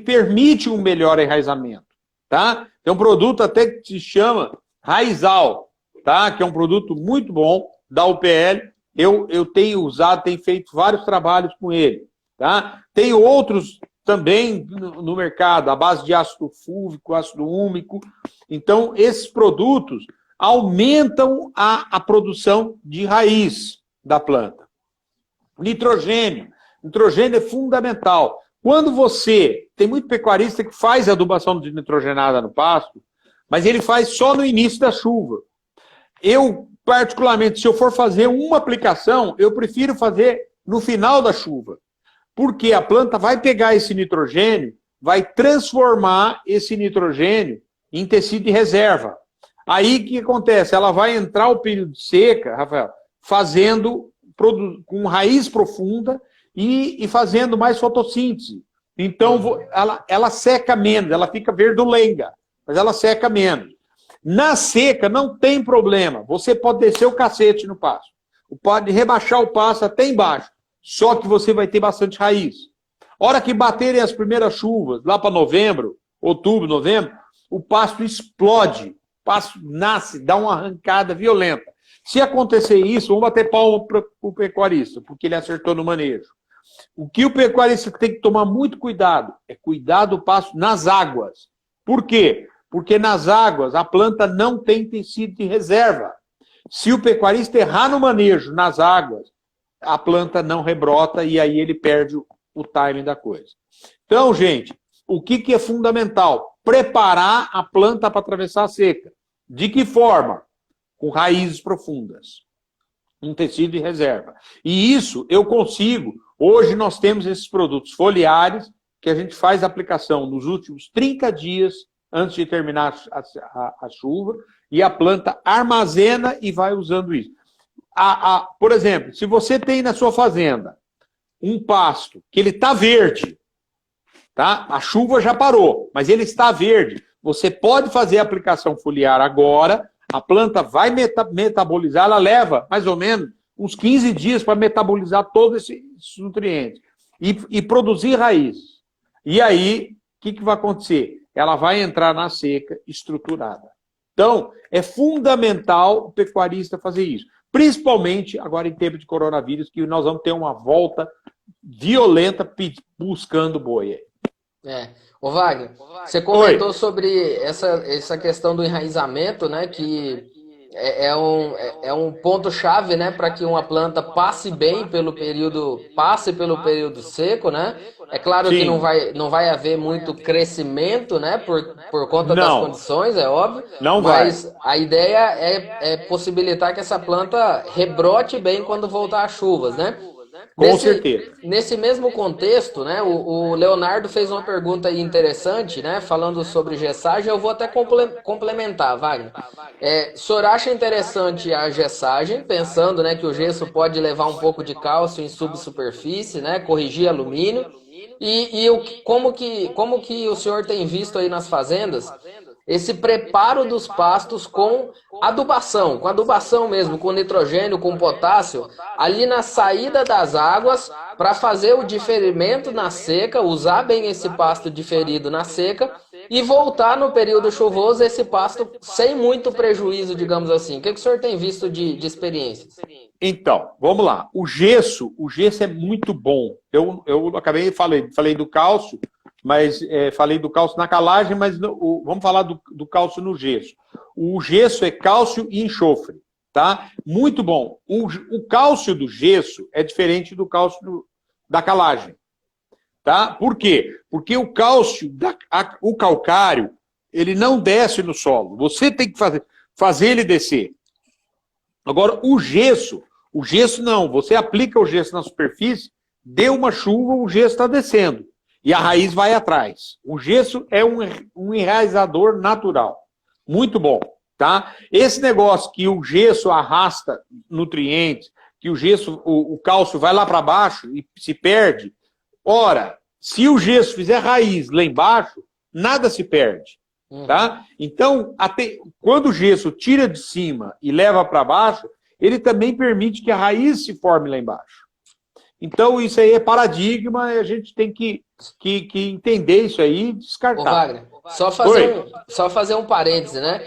permite um melhor enraizamento. Tá? Tem um produto até que se chama Raizal, tá? Que é um produto muito bom da UPL. Eu tenho usado, tenho feito vários trabalhos com ele. Tá? Tem outros também no mercado, à base de ácido fúlvico, ácido úmico. Então, esses produtos aumentam a produção de raiz da planta. Nitrogênio. Nitrogênio é fundamental. Quando você... Tem muito pecuarista que faz adubação de nitrogenada no pasto, mas ele faz só no início da chuva. Eu, particularmente, se eu for fazer uma aplicação, eu prefiro fazer no final da chuva. Porque a planta vai pegar esse nitrogênio, vai transformar esse nitrogênio em tecido de reserva. Aí o que acontece? Ela vai entrar o período de seca, Rafael, fazendo com raiz profunda e fazendo mais fotossíntese. Então, ela seca menos, ela fica verdulenga, mas ela seca menos. Na seca, não tem problema. Você pode descer o cacete no pasto. Pode rebaixar o pasto até embaixo. Só que você vai ter bastante raiz. Hora que baterem as primeiras chuvas, lá para novembro, outubro, novembro, o pasto explode. O pasto nasce, dá uma arrancada violenta. Se acontecer isso, vamos bater palma para o pecuarista, porque ele acertou no manejo. O que o pecuarista tem que tomar muito cuidado é cuidar do pasto nas águas. Por quê? Porque nas águas a planta não tem tecido de reserva. Se o pecuarista errar no manejo nas águas, a planta não rebrota e aí ele perde o timing da coisa. Então, gente, o que é fundamental? Preparar a planta para atravessar a seca. De que forma? Com raízes profundas. Um tecido de reserva. E isso eu consigo. Hoje nós temos esses produtos foliares que a gente faz a aplicação nos últimos 30 dias antes de terminar a chuva e a planta armazena e vai usando isso. Por exemplo, se você tem na sua fazenda um pasto que ele está verde, tá? A chuva já parou, mas ele está verde, você pode fazer a aplicação foliar agora, a planta vai metabolizar, ela leva mais ou menos uns 15 dias para metabolizar todos esses nutrientes e produzir raiz. E aí, o que vai acontecer? Ela vai entrar na seca estruturada. Então, é fundamental o pecuarista fazer isso. Principalmente agora em tempo de coronavírus, que nós vamos ter uma volta violenta buscando boi. Ô Wagner, você comentou sobre essa questão do enraizamento, né? Que é um ponto-chave, né, para que uma planta passe pelo período seco, né? É claro Sim. que não vai haver muito crescimento, né, por conta das condições, é óbvio. Mas a ideia é possibilitar que essa planta rebrote bem quando voltar as chuvas, né? Com certeza. Nesse mesmo contexto, né, o Leonardo fez uma pergunta aí interessante, né, falando sobre gessagem. Eu vou até complementar, Wagner. O senhor acha interessante a gessagem, pensando, né, que o gesso pode levar um pouco de cálcio em subsuperfície, né, corrigir alumínio? Como que o senhor tem visto aí nas fazendas esse preparo dos pastos com adubação mesmo, com nitrogênio, com potássio, ali na saída das águas, para fazer o diferimento na seca, usar bem esse pasto diferido na seca e voltar no período chuvoso esse pasto sem muito prejuízo, digamos assim. O que o senhor tem visto de experiências? Então, vamos lá. O gesso é muito bom. Eu falei do cálcio, mas falei do cálcio na calagem, mas vamos falar do cálcio no gesso. O gesso é cálcio e enxofre, tá? Muito bom. O cálcio do gesso é diferente do cálcio da calagem, tá? Por quê? Porque o cálcio, o calcário, ele não desce no solo. Você tem que fazer ele descer. Agora, o gesso não. Você aplica o gesso na superfície, deu uma chuva, o gesso está descendo. E a raiz vai atrás. O gesso é um enraizador natural. Muito bom, tá? Esse negócio que o gesso arrasta nutrientes, que o cálcio vai lá para baixo e se perde. Ora, se o gesso fizer raiz lá embaixo, nada se perde. Tá? Então, quando o gesso tira de cima e leva para baixo, ele também permite que a raiz se forme lá embaixo. Então, isso aí é paradigma e a gente tem que entender isso aí e descartar. Ô, Wagner, só fazer um parêntese, né?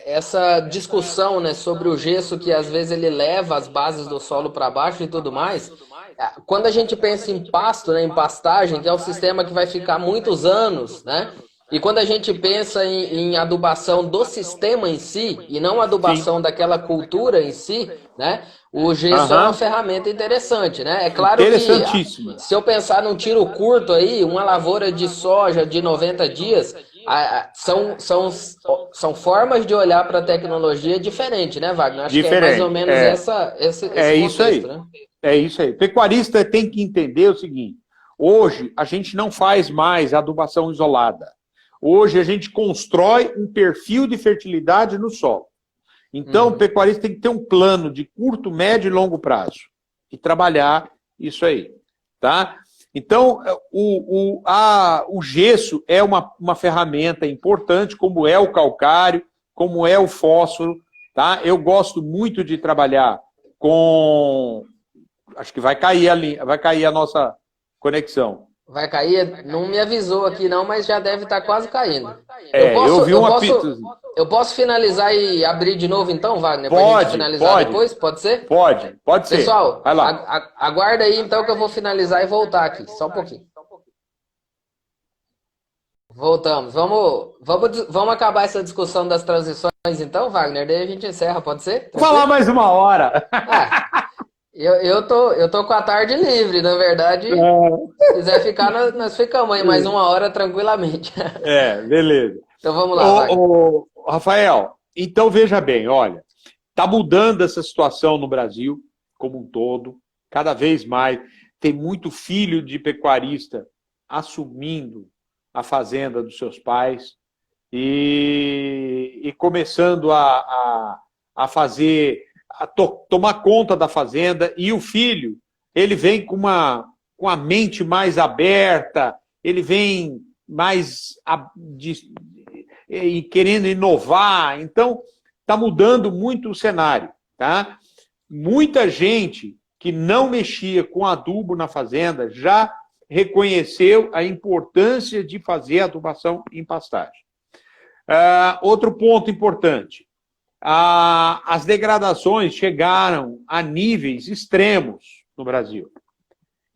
Essa discussão, né, sobre o gesso que às vezes ele leva as bases do solo para baixo e tudo mais, quando a gente pensa em pasto, né, em pastagem, que é um sistema que vai ficar muitos anos, né? E quando a gente pensa em adubação do sistema em si, e não adubação Sim. daquela cultura em si, né? O gesso é uma Aham. ferramenta interessante, né? É claro que Interessantíssima. se eu pensar num tiro curto aí, uma lavoura de soja de 90 dias, são formas de olhar para a tecnologia diferente, né, Wagner? Acho que é mais ou Diferente. menos É esse isso contexto, aí. né? É isso aí. Pecuarista tem que entender o seguinte: hoje a gente não faz mais adubação isolada. Hoje a gente constrói um perfil de fertilidade no solo. Então, o Uhum. pecuarista tem que ter um plano de curto, médio e longo prazo e trabalhar isso aí, tá? Então, o gesso é uma ferramenta importante, como é o calcário, como é o fósforo, tá? Eu gosto muito de trabalhar com... Acho que vai cair a nossa conexão. Vai cair? Não me avisou aqui não, mas já deve estar quase caindo. Eu É, eu posso, vi eu uma posso, pizza. eu posso finalizar e abrir de novo então, Wagner, para a gente Pode, finalizar pode, depois? Pode ser? pode ser. Pessoal, Vai lá. aguarda aí então que eu vou finalizar e voltar aqui, só um pouquinho. Voltamos. Vamos acabar essa discussão das transições então, Wagner, daí a gente encerra, pode ser? Vou falar Tranquilo? mais uma hora. Ah, eu tô com a tarde livre, na verdade. Se quiser ficar, nós ficamos aí mais uma hora tranquilamente. Beleza. Então vamos lá, Wagner. Rafael, então veja bem, olha, está mudando essa situação no Brasil como um todo, cada vez mais. Tem muito filho de pecuarista assumindo a fazenda dos seus pais e começando a fazer, tomar conta da fazenda, e o filho, ele vem com a mente mais aberta, ele vem mais querendo inovar, então está mudando muito o cenário, tá? Muita gente que não mexia com adubo na fazenda já reconheceu a importância de fazer adubação em pastagem. Outro ponto importante, as degradações chegaram a níveis extremos no Brasil.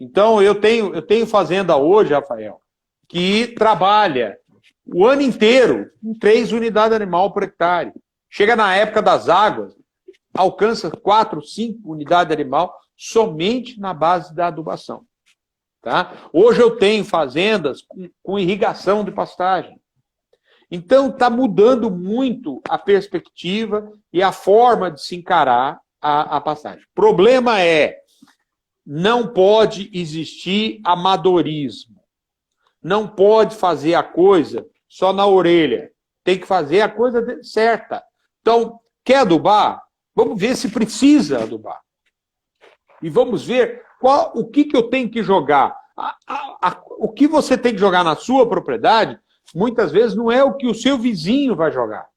Então, eu tenho fazenda hoje, Rafael, que trabalha o ano inteiro com 3 unidades animal por hectare. Chega na época das águas, alcança 4, 5 unidades animal somente na base da adubação. Tá? Hoje eu tenho fazendas com irrigação de pastagem. Então, está mudando muito a perspectiva e a forma de se encarar a pastagem. O problema é, não pode existir amadorismo. Não pode fazer a coisa só na orelha. Tem que fazer a coisa certa. Então, quer adubar? Vamos ver se precisa adubar. E vamos ver o que eu tenho que jogar. O que você tem que jogar na sua propriedade, muitas vezes não é o que o seu vizinho vai jogar.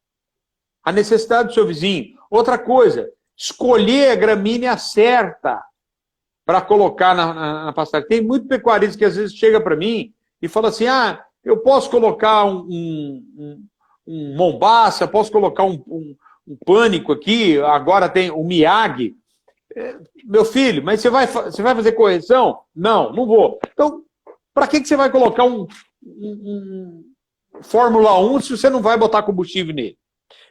A necessidade do seu vizinho. Outra coisa, escolher a gramínea certa para colocar na pastagem. Tem muito pecuarista que às vezes chega para mim e fala assim, eu posso colocar um Mombaça, posso colocar um Pânico aqui, agora tem o Miyagi. Meu filho, mas você vai fazer correção? Não, não vou. Então, para que você vai colocar um Fórmula 1 se você não vai botar combustível nele?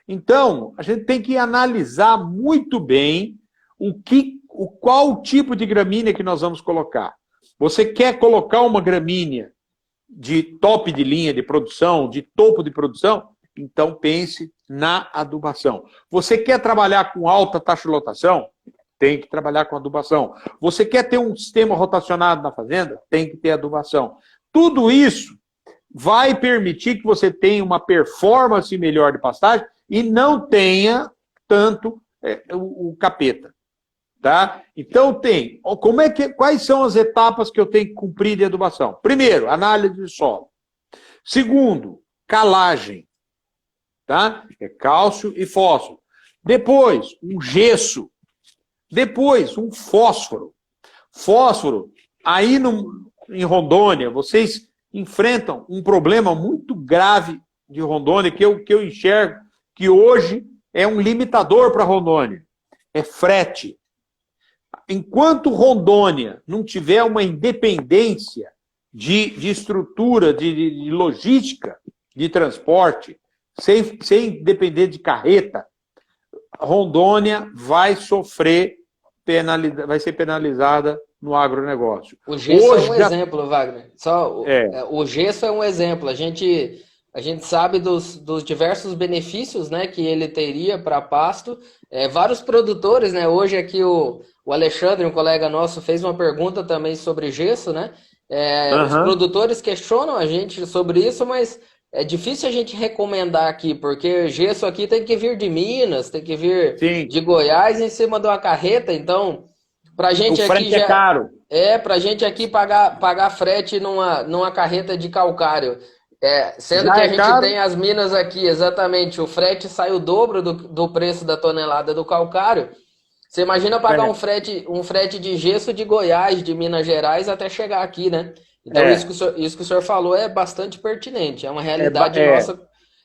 Então, a gente tem que analisar muito bem qual o tipo de gramínea que nós vamos colocar. Você quer colocar uma gramínea de top de linha de produção, de topo de produção? Então pense na adubação. Você quer trabalhar com alta taxa de lotação? Tem que trabalhar com adubação. Você quer ter um sistema rotacionado na fazenda? Tem que ter adubação. Tudo isso vai permitir que você tenha uma performance melhor de pastagem e não tenha tanto o capeta. Tá? Então quais são as etapas que eu tenho que cumprir de adubação? Primeiro, análise de solo. Segundo, calagem. Tá? É cálcio e fósforo. Depois, um gesso. Depois, um fósforo. Fósforo, aí em Rondônia, vocês enfrentam um problema muito grave de Rondônia, que eu enxergo que hoje é um limitador para Rondônia. É frete. enquanto Rondônia não tiver uma independência de estrutura, de logística, de transporte, sem depender de carreta, Rondônia vai sofrer, vai ser penalizada no agronegócio. O gesso hoje é um exemplo, Wagner. O gesso é um exemplo. A gente sabe dos diversos benefícios, né, que ele teria para Pasto. Vários produtores, né? Hoje aqui o Alexandre, um colega nosso, fez uma pergunta também sobre gesso, né? Os produtores questionam a gente sobre isso, mas é difícil a gente recomendar aqui, porque gesso aqui tem que vir de Minas, tem que vir de Goiás em cima de uma carreta, então pra gente o frete aqui é caro. Pra gente aqui pagar frete numa carreta de calcário. Sendo que a gente caro. tem as minas aqui, exatamente, o frete sai o dobro do preço da tonelada do calcário. Você imagina pagar um frete de gesso de Goiás, de Minas Gerais, até chegar aqui, né? Então isso que o senhor falou é bastante pertinente, é uma realidade nossa.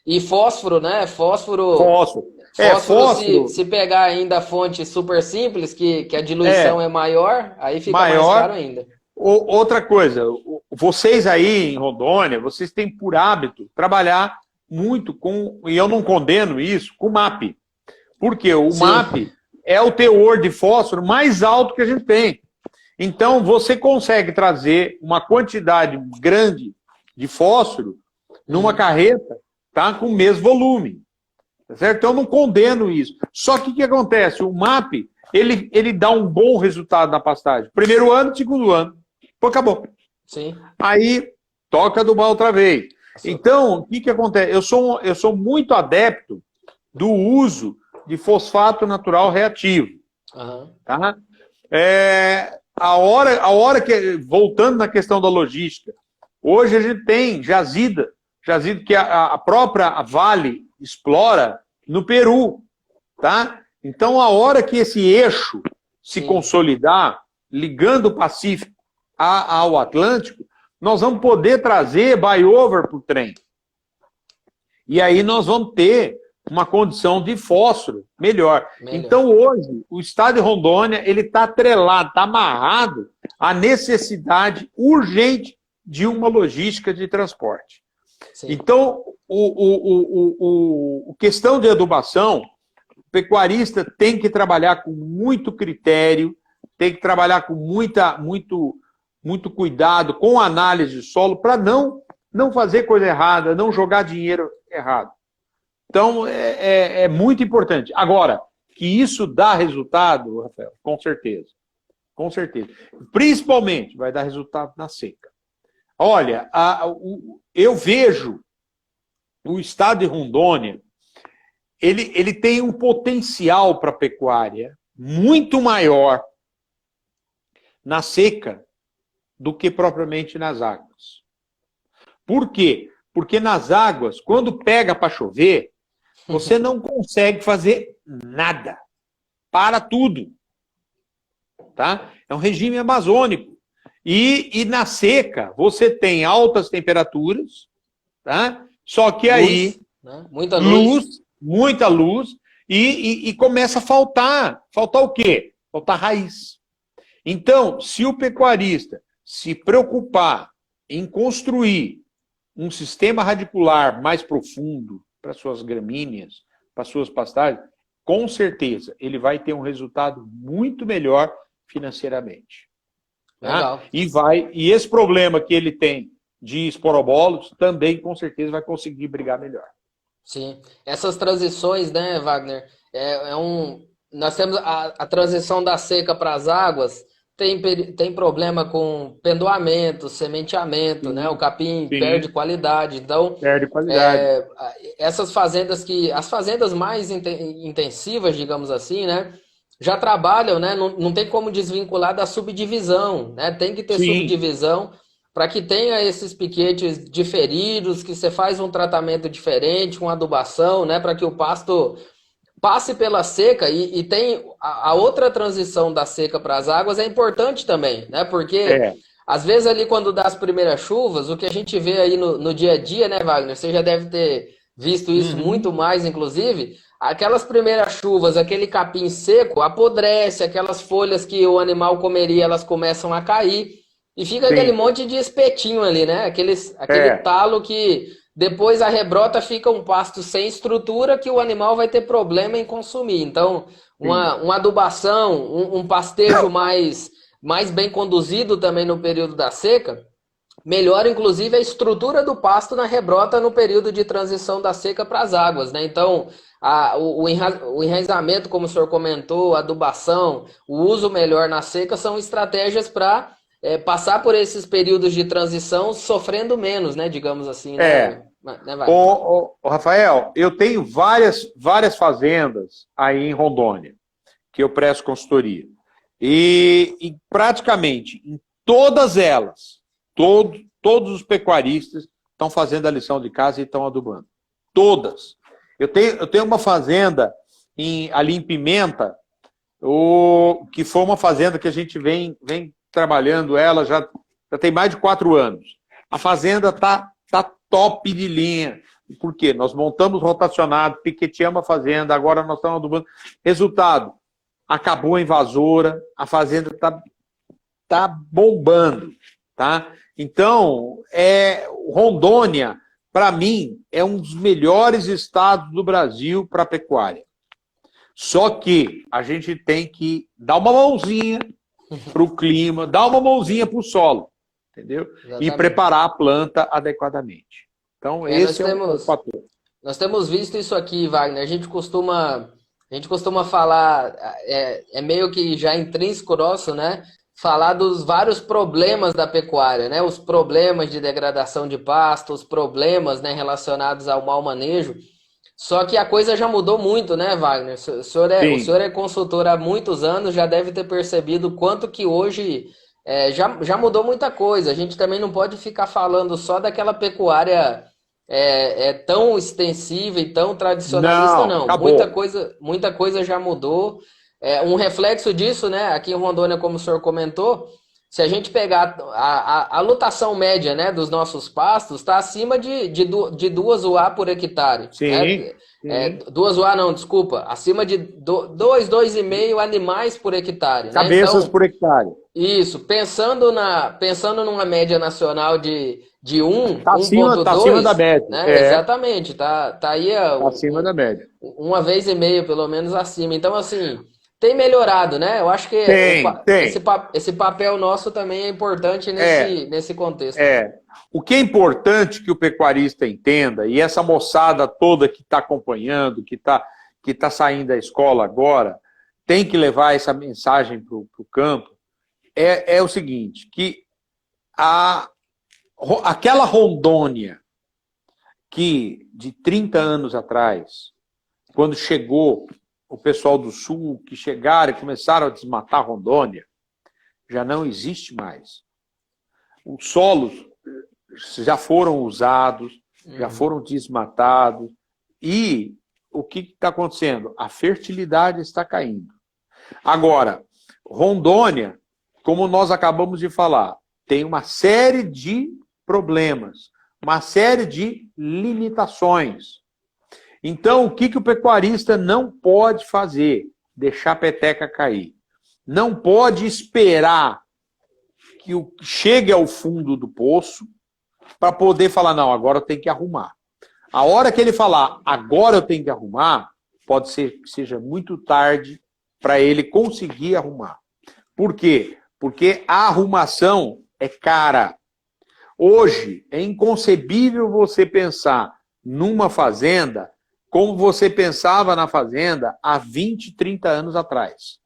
E fósforo, né? Fósforo. Se pegar ainda a fonte super simples, que a diluição é maior, aí fica mais caro ainda. Outra coisa, vocês aí em Rondônia, vocês têm por hábito trabalhar muito com, e eu não condeno isso, com o MAP. Porque o MAP é o teor de fósforo mais alto que a gente tem. Então, você consegue trazer uma quantidade grande de fósforo numa carreta, tá, com o mesmo volume. Tá certo? Então, eu não condeno isso. Só que o que acontece? O MAP, ele dá um bom resultado na pastagem. Primeiro ano, segundo ano. Pô, acabou. Sim. Aí, toca adubar outra vez. Então, o que acontece? Eu sou muito adepto do uso de fosfato natural reativo. Tá? A hora que, voltando na questão da logística, hoje a gente tem jazido que a própria Vale explora no Peru. Tá? Então, a hora que esse eixo se consolidar, ligando o Pacífico ao Atlântico, nós vamos poder trazer buy-over para o trem. E aí nós vamos ter uma condição de fósforo melhor. Então, hoje, o estado de Rondônia ele está atrelado, está amarrado à necessidade urgente de uma logística de transporte. Sim. Então, a questão de adubação, o pecuarista tem que trabalhar com muito critério, tem que trabalhar com muito cuidado, com análise de solo, para não fazer coisa errada, não jogar dinheiro errado. Então, é muito importante. Agora, que isso dá resultado, Rafael, com certeza. Com certeza. Principalmente vai dar resultado na seca. Olha, eu vejo o estado de Rondônia, ele tem um potencial para a pecuária muito maior na seca do que propriamente nas águas. Por quê? Porque nas águas, quando pega para chover, você não consegue fazer nada. Para tudo. Tá? É um regime amazônico. E na seca, você tem altas temperaturas, tá? Só que aí, né? Muita luz, e começa a faltar. Faltar o quê? Faltar raiz. Então, se o pecuarista se preocupar em construir um sistema radicular mais profundo para suas gramíneas, para suas pastagens, com certeza ele vai ter um resultado muito melhor financeiramente. Legal. Tá? E esse problema que ele tem de esporobolos também, com certeza, vai conseguir brigar melhor. Sim. Essas transições, né, Wagner? Nós temos a transição da seca para as águas. Tem problema com pendoamento, sementeamento, né? O capim perde qualidade. Então, perde qualidade. Essas fazendas as fazendas mais intensivas, digamos assim, né? Já trabalham, né? Não tem como desvincular da subdivisão, né? Tem que ter subdivisão para que tenha esses piquetes diferidos, que você faz um tratamento diferente, com adubação, né? Para que o pasto passe pela seca e tem a outra transição da seca para as águas é importante também, né? Porque às vezes ali quando dá as primeiras chuvas, o que a gente vê aí no dia a dia, né, Wagner? Você já deve ter visto isso muito mais, inclusive. aquelas primeiras chuvas, aquele capim seco, apodrece, aquelas folhas que o animal comeria, elas começam a cair, e fica aquele Sim. monte de espetinho ali, né? Aquele É, talo que depois a rebrota fica um pasto sem estrutura que o animal vai ter problema em consumir. Então, sim. uma adubação, um pastejo mais bem conduzido também no período da seca, melhora inclusive a estrutura do pasto na rebrota no período de transição da seca para as águas, né? Então, o enraizamento, como o senhor comentou, a adubação, o uso melhor na seca são estratégias para passar por esses períodos de transição sofrendo menos, né? Digamos assim, É. né? Né, Wagner? Ô, Rafael, eu tenho várias fazendas aí em Rondônia, que eu presto consultoria. E praticamente em todas elas, todos os pecuaristas estão fazendo a lição de casa e estão adubando. Todas. Eu tenho uma fazenda ali em Pimenta, que foi uma fazenda que a gente vem trabalhando ela já tem mais de 4 anos. A fazenda tá top de linha. Por quê? Nós montamos rotacionado, piqueteamos a fazenda, agora nós estamos adubando. Resultado, acabou a invasora, a fazenda tá bombando, tá? Então, Rondônia, para mim, é um dos melhores estados do Brasil para pecuária. Só que a gente tem que dar uma mãozinha para o clima, dar uma mãozinha para o solo, entendeu? E Exatamente. preparar a planta adequadamente. Então, esse é o fator. Nós temos visto isso aqui, Wagner. A gente costuma falar, meio que já intrínseco nosso, né? Falar dos vários problemas da pecuária, né? Os problemas de degradação de pasto, os problemas, né, relacionados ao mau manejo. Só que a coisa já mudou muito, né, Wagner? O senhor é consultor há muitos anos, já deve ter percebido o quanto que hoje já mudou muita coisa. A gente também não pode ficar falando só daquela pecuária tão extensiva e tão tradicionalista, não. Acabou. Muita coisa já mudou. Um reflexo disso, né, aqui em Rondônia, como o senhor comentou, se a gente pegar a lotação média, né, dos nossos pastos, está acima de 2 UA por hectare. Sim, Né? sim. 2 UA não, desculpa. Acima de 2,5 animais por hectare. Cabeças, né? Então, por hectare. isso, pensando numa média nacional de 1, Tá acima 1,2, da média. né? Exatamente, tá aí Tá acima da média. 1,5 pelo menos acima. Então, assim, tem melhorado, né? Eu acho que Tem. esse papel nosso também é importante nesse contexto. O que é importante que o pecuarista entenda, e essa moçada toda que está acompanhando, que tá saindo da escola agora, tem que levar essa mensagem para o campo, é o seguinte, que aquela Rondônia que de 30 anos atrás, quando chegou o pessoal do Sul, que chegaram e começaram a desmatar Rondônia, já não existe mais. Os solos já foram usados, já foram desmatados, e o que está acontecendo? A fertilidade está caindo. Agora, Rondônia, como nós acabamos de falar, tem uma série de problemas, uma série de limitações. Então, o que o pecuarista não pode fazer? Deixar a peteca cair. Não pode esperar que chegue ao fundo do poço para poder falar, não, agora eu tenho que arrumar. A hora que ele falar, agora eu tenho que arrumar, pode ser que seja muito tarde para ele conseguir arrumar. Por quê? Porque a arrumação é cara. Hoje, é inconcebível você pensar numa fazenda como você pensava na fazenda há 20, 30 anos atrás.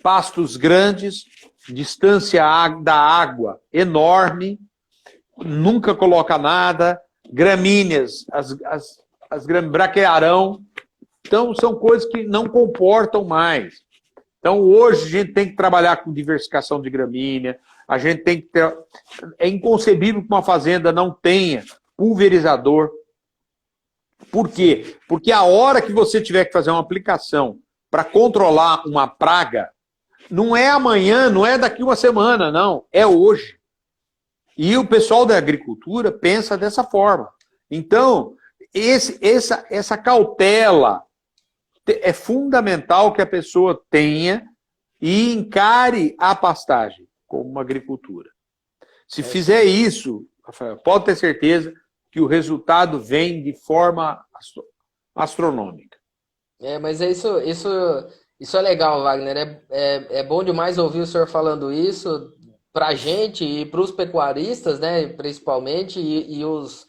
Pastos grandes, distância da água enorme, nunca coloca nada, gramíneas, as braquearão. Então, são coisas que não comportam mais. Então, hoje, a gente tem que trabalhar com diversificação de gramínea, a gente tem que ter... É inconcebível que uma fazenda não tenha pulverizador. Por quê? Porque a hora que você tiver que fazer uma aplicação para controlar uma praga, não é amanhã, não é daqui uma semana, não. É hoje. E o pessoal da agricultura pensa dessa forma. Então, essa cautela é fundamental que a pessoa tenha e encare a pastagem como uma agricultura. Se fizer isso, Rafael, pode ter certeza que o resultado vem de forma astronômica. Mas isso é legal, Wagner. É bom demais ouvir o senhor falando isso para a gente e para os pecuaristas, né, principalmente, e os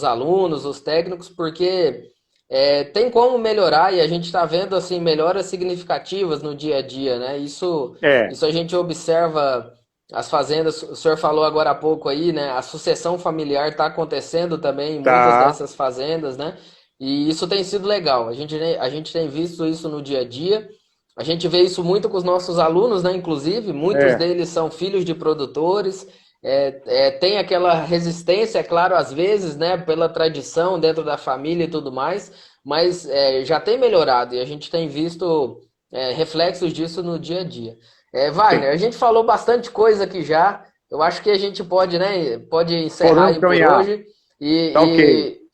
alunos, os técnicos, porque tem como melhorar e a gente está vendo assim, melhoras significativas no dia a dia, né? Isso a gente observa as fazendas, o senhor falou agora há pouco aí, né? A sucessão familiar está acontecendo também em muitas dessas fazendas, né? E isso tem sido legal. A gente tem visto isso no dia a dia. A gente vê isso muito com os nossos alunos, né? Inclusive, muitos deles são filhos de produtores. Tem aquela resistência, é claro, às vezes, né? Pela tradição dentro da família e tudo mais, mas já tem melhorado e a gente tem visto reflexos disso no dia a dia. Wagner, a gente falou bastante coisa aqui já. Eu acho que a gente pode, né? Pode encerrar aí por hoje. E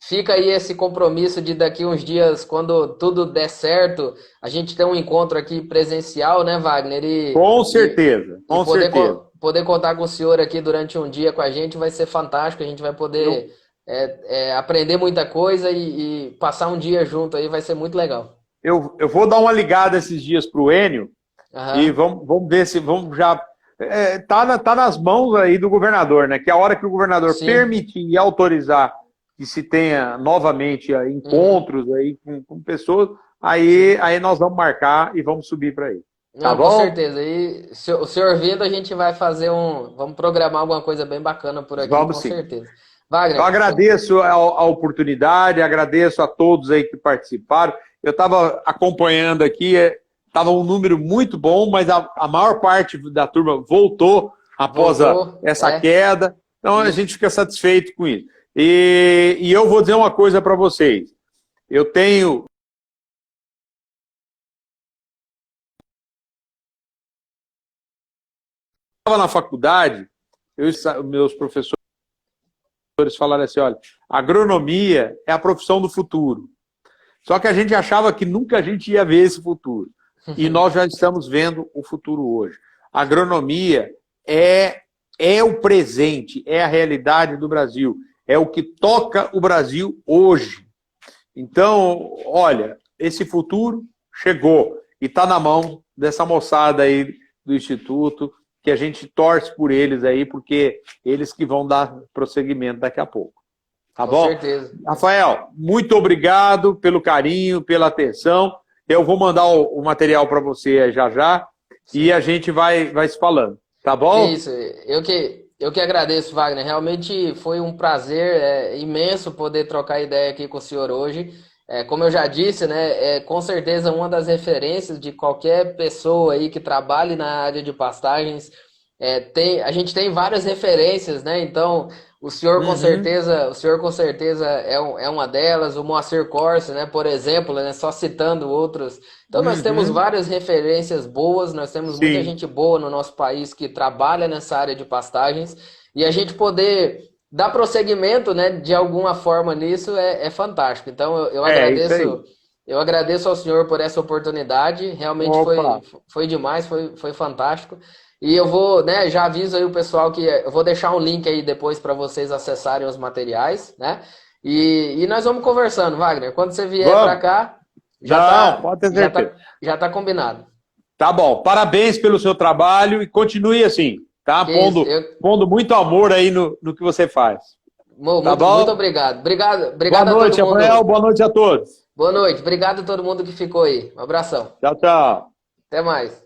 fica aí esse compromisso de daqui uns dias, quando tudo der certo, a gente ter um encontro aqui presencial, né, Wagner? Com certeza, com certeza. Poder contar com o senhor aqui durante um dia com a gente vai ser fantástico, a gente vai poder aprender muita coisa e passar um dia junto aí, vai ser muito legal. Eu vou dar uma ligada esses dias para o Enio e vamos ver se vamos já... tá nas mãos aí do governador, né? Que a hora que o governador permitir e autorizar que se tenha novamente encontros aí com pessoas, aí nós vamos marcar e vamos subir para aí. Tá bom? Com certeza. E o senhor vindo, a gente vai fazer vamos programar alguma coisa bem bacana por aqui, vamos, com sim. certeza. Wagner, eu agradeço a oportunidade, agradeço a todos aí que participaram. Eu estava acompanhando aqui, estava um número muito bom, mas a maior parte da turma voltou após essa queda. Então a gente fica satisfeito com isso. E eu vou dizer uma coisa para vocês. Eu tenho... Estava na faculdade, meus professores falaram assim, olha, agronomia é a profissão do futuro. Só que a gente achava que nunca a gente ia ver esse futuro. E nós já estamos vendo o futuro hoje. A agronomia é o presente, é a realidade do Brasil. É o que toca o Brasil hoje. Então, olha, esse futuro chegou e está na mão dessa moçada aí do Instituto, que a gente torce por eles aí, porque eles que vão dar prosseguimento daqui a pouco. Tá bom? Com certeza. Rafael, muito obrigado pelo carinho, pela atenção. Eu vou mandar o material para você já. Sim. E a gente vai se falando. Tá bom? Isso. Eu que agradeço, Wagner. Realmente foi um prazer imenso poder trocar ideia aqui com o senhor hoje. Como eu já disse, né, com certeza uma das referências de qualquer pessoa aí que trabalhe na área de pastagens. A gente tem várias referências, né? Então, o senhor com certeza é uma delas. O Moacir Corse, né, por exemplo, né, só citando outros. Então, nós temos várias referências boas, nós temos muita gente boa no nosso país que trabalha nessa área de pastagens, e a gente poder dar prosseguimento, né, de alguma forma nisso é fantástico. Então, eu agradeço ao senhor por essa oportunidade, realmente foi demais, foi fantástico. E eu vou, né, já aviso aí o pessoal que eu vou deixar um link aí depois para vocês acessarem os materiais, né? E nós vamos conversando, Wagner. Quando você vier para cá, pode ter certeza. Já tá combinado. Tá bom. Parabéns pelo seu trabalho e continue assim, tá? Pondo muito amor aí no que você faz. Muito obrigado. Obrigado boa noite, a todo mundo. Rafael. Boa noite a todos. Boa noite. Obrigado a todo mundo que ficou aí. Um abração. Tchau, tchau. Até mais.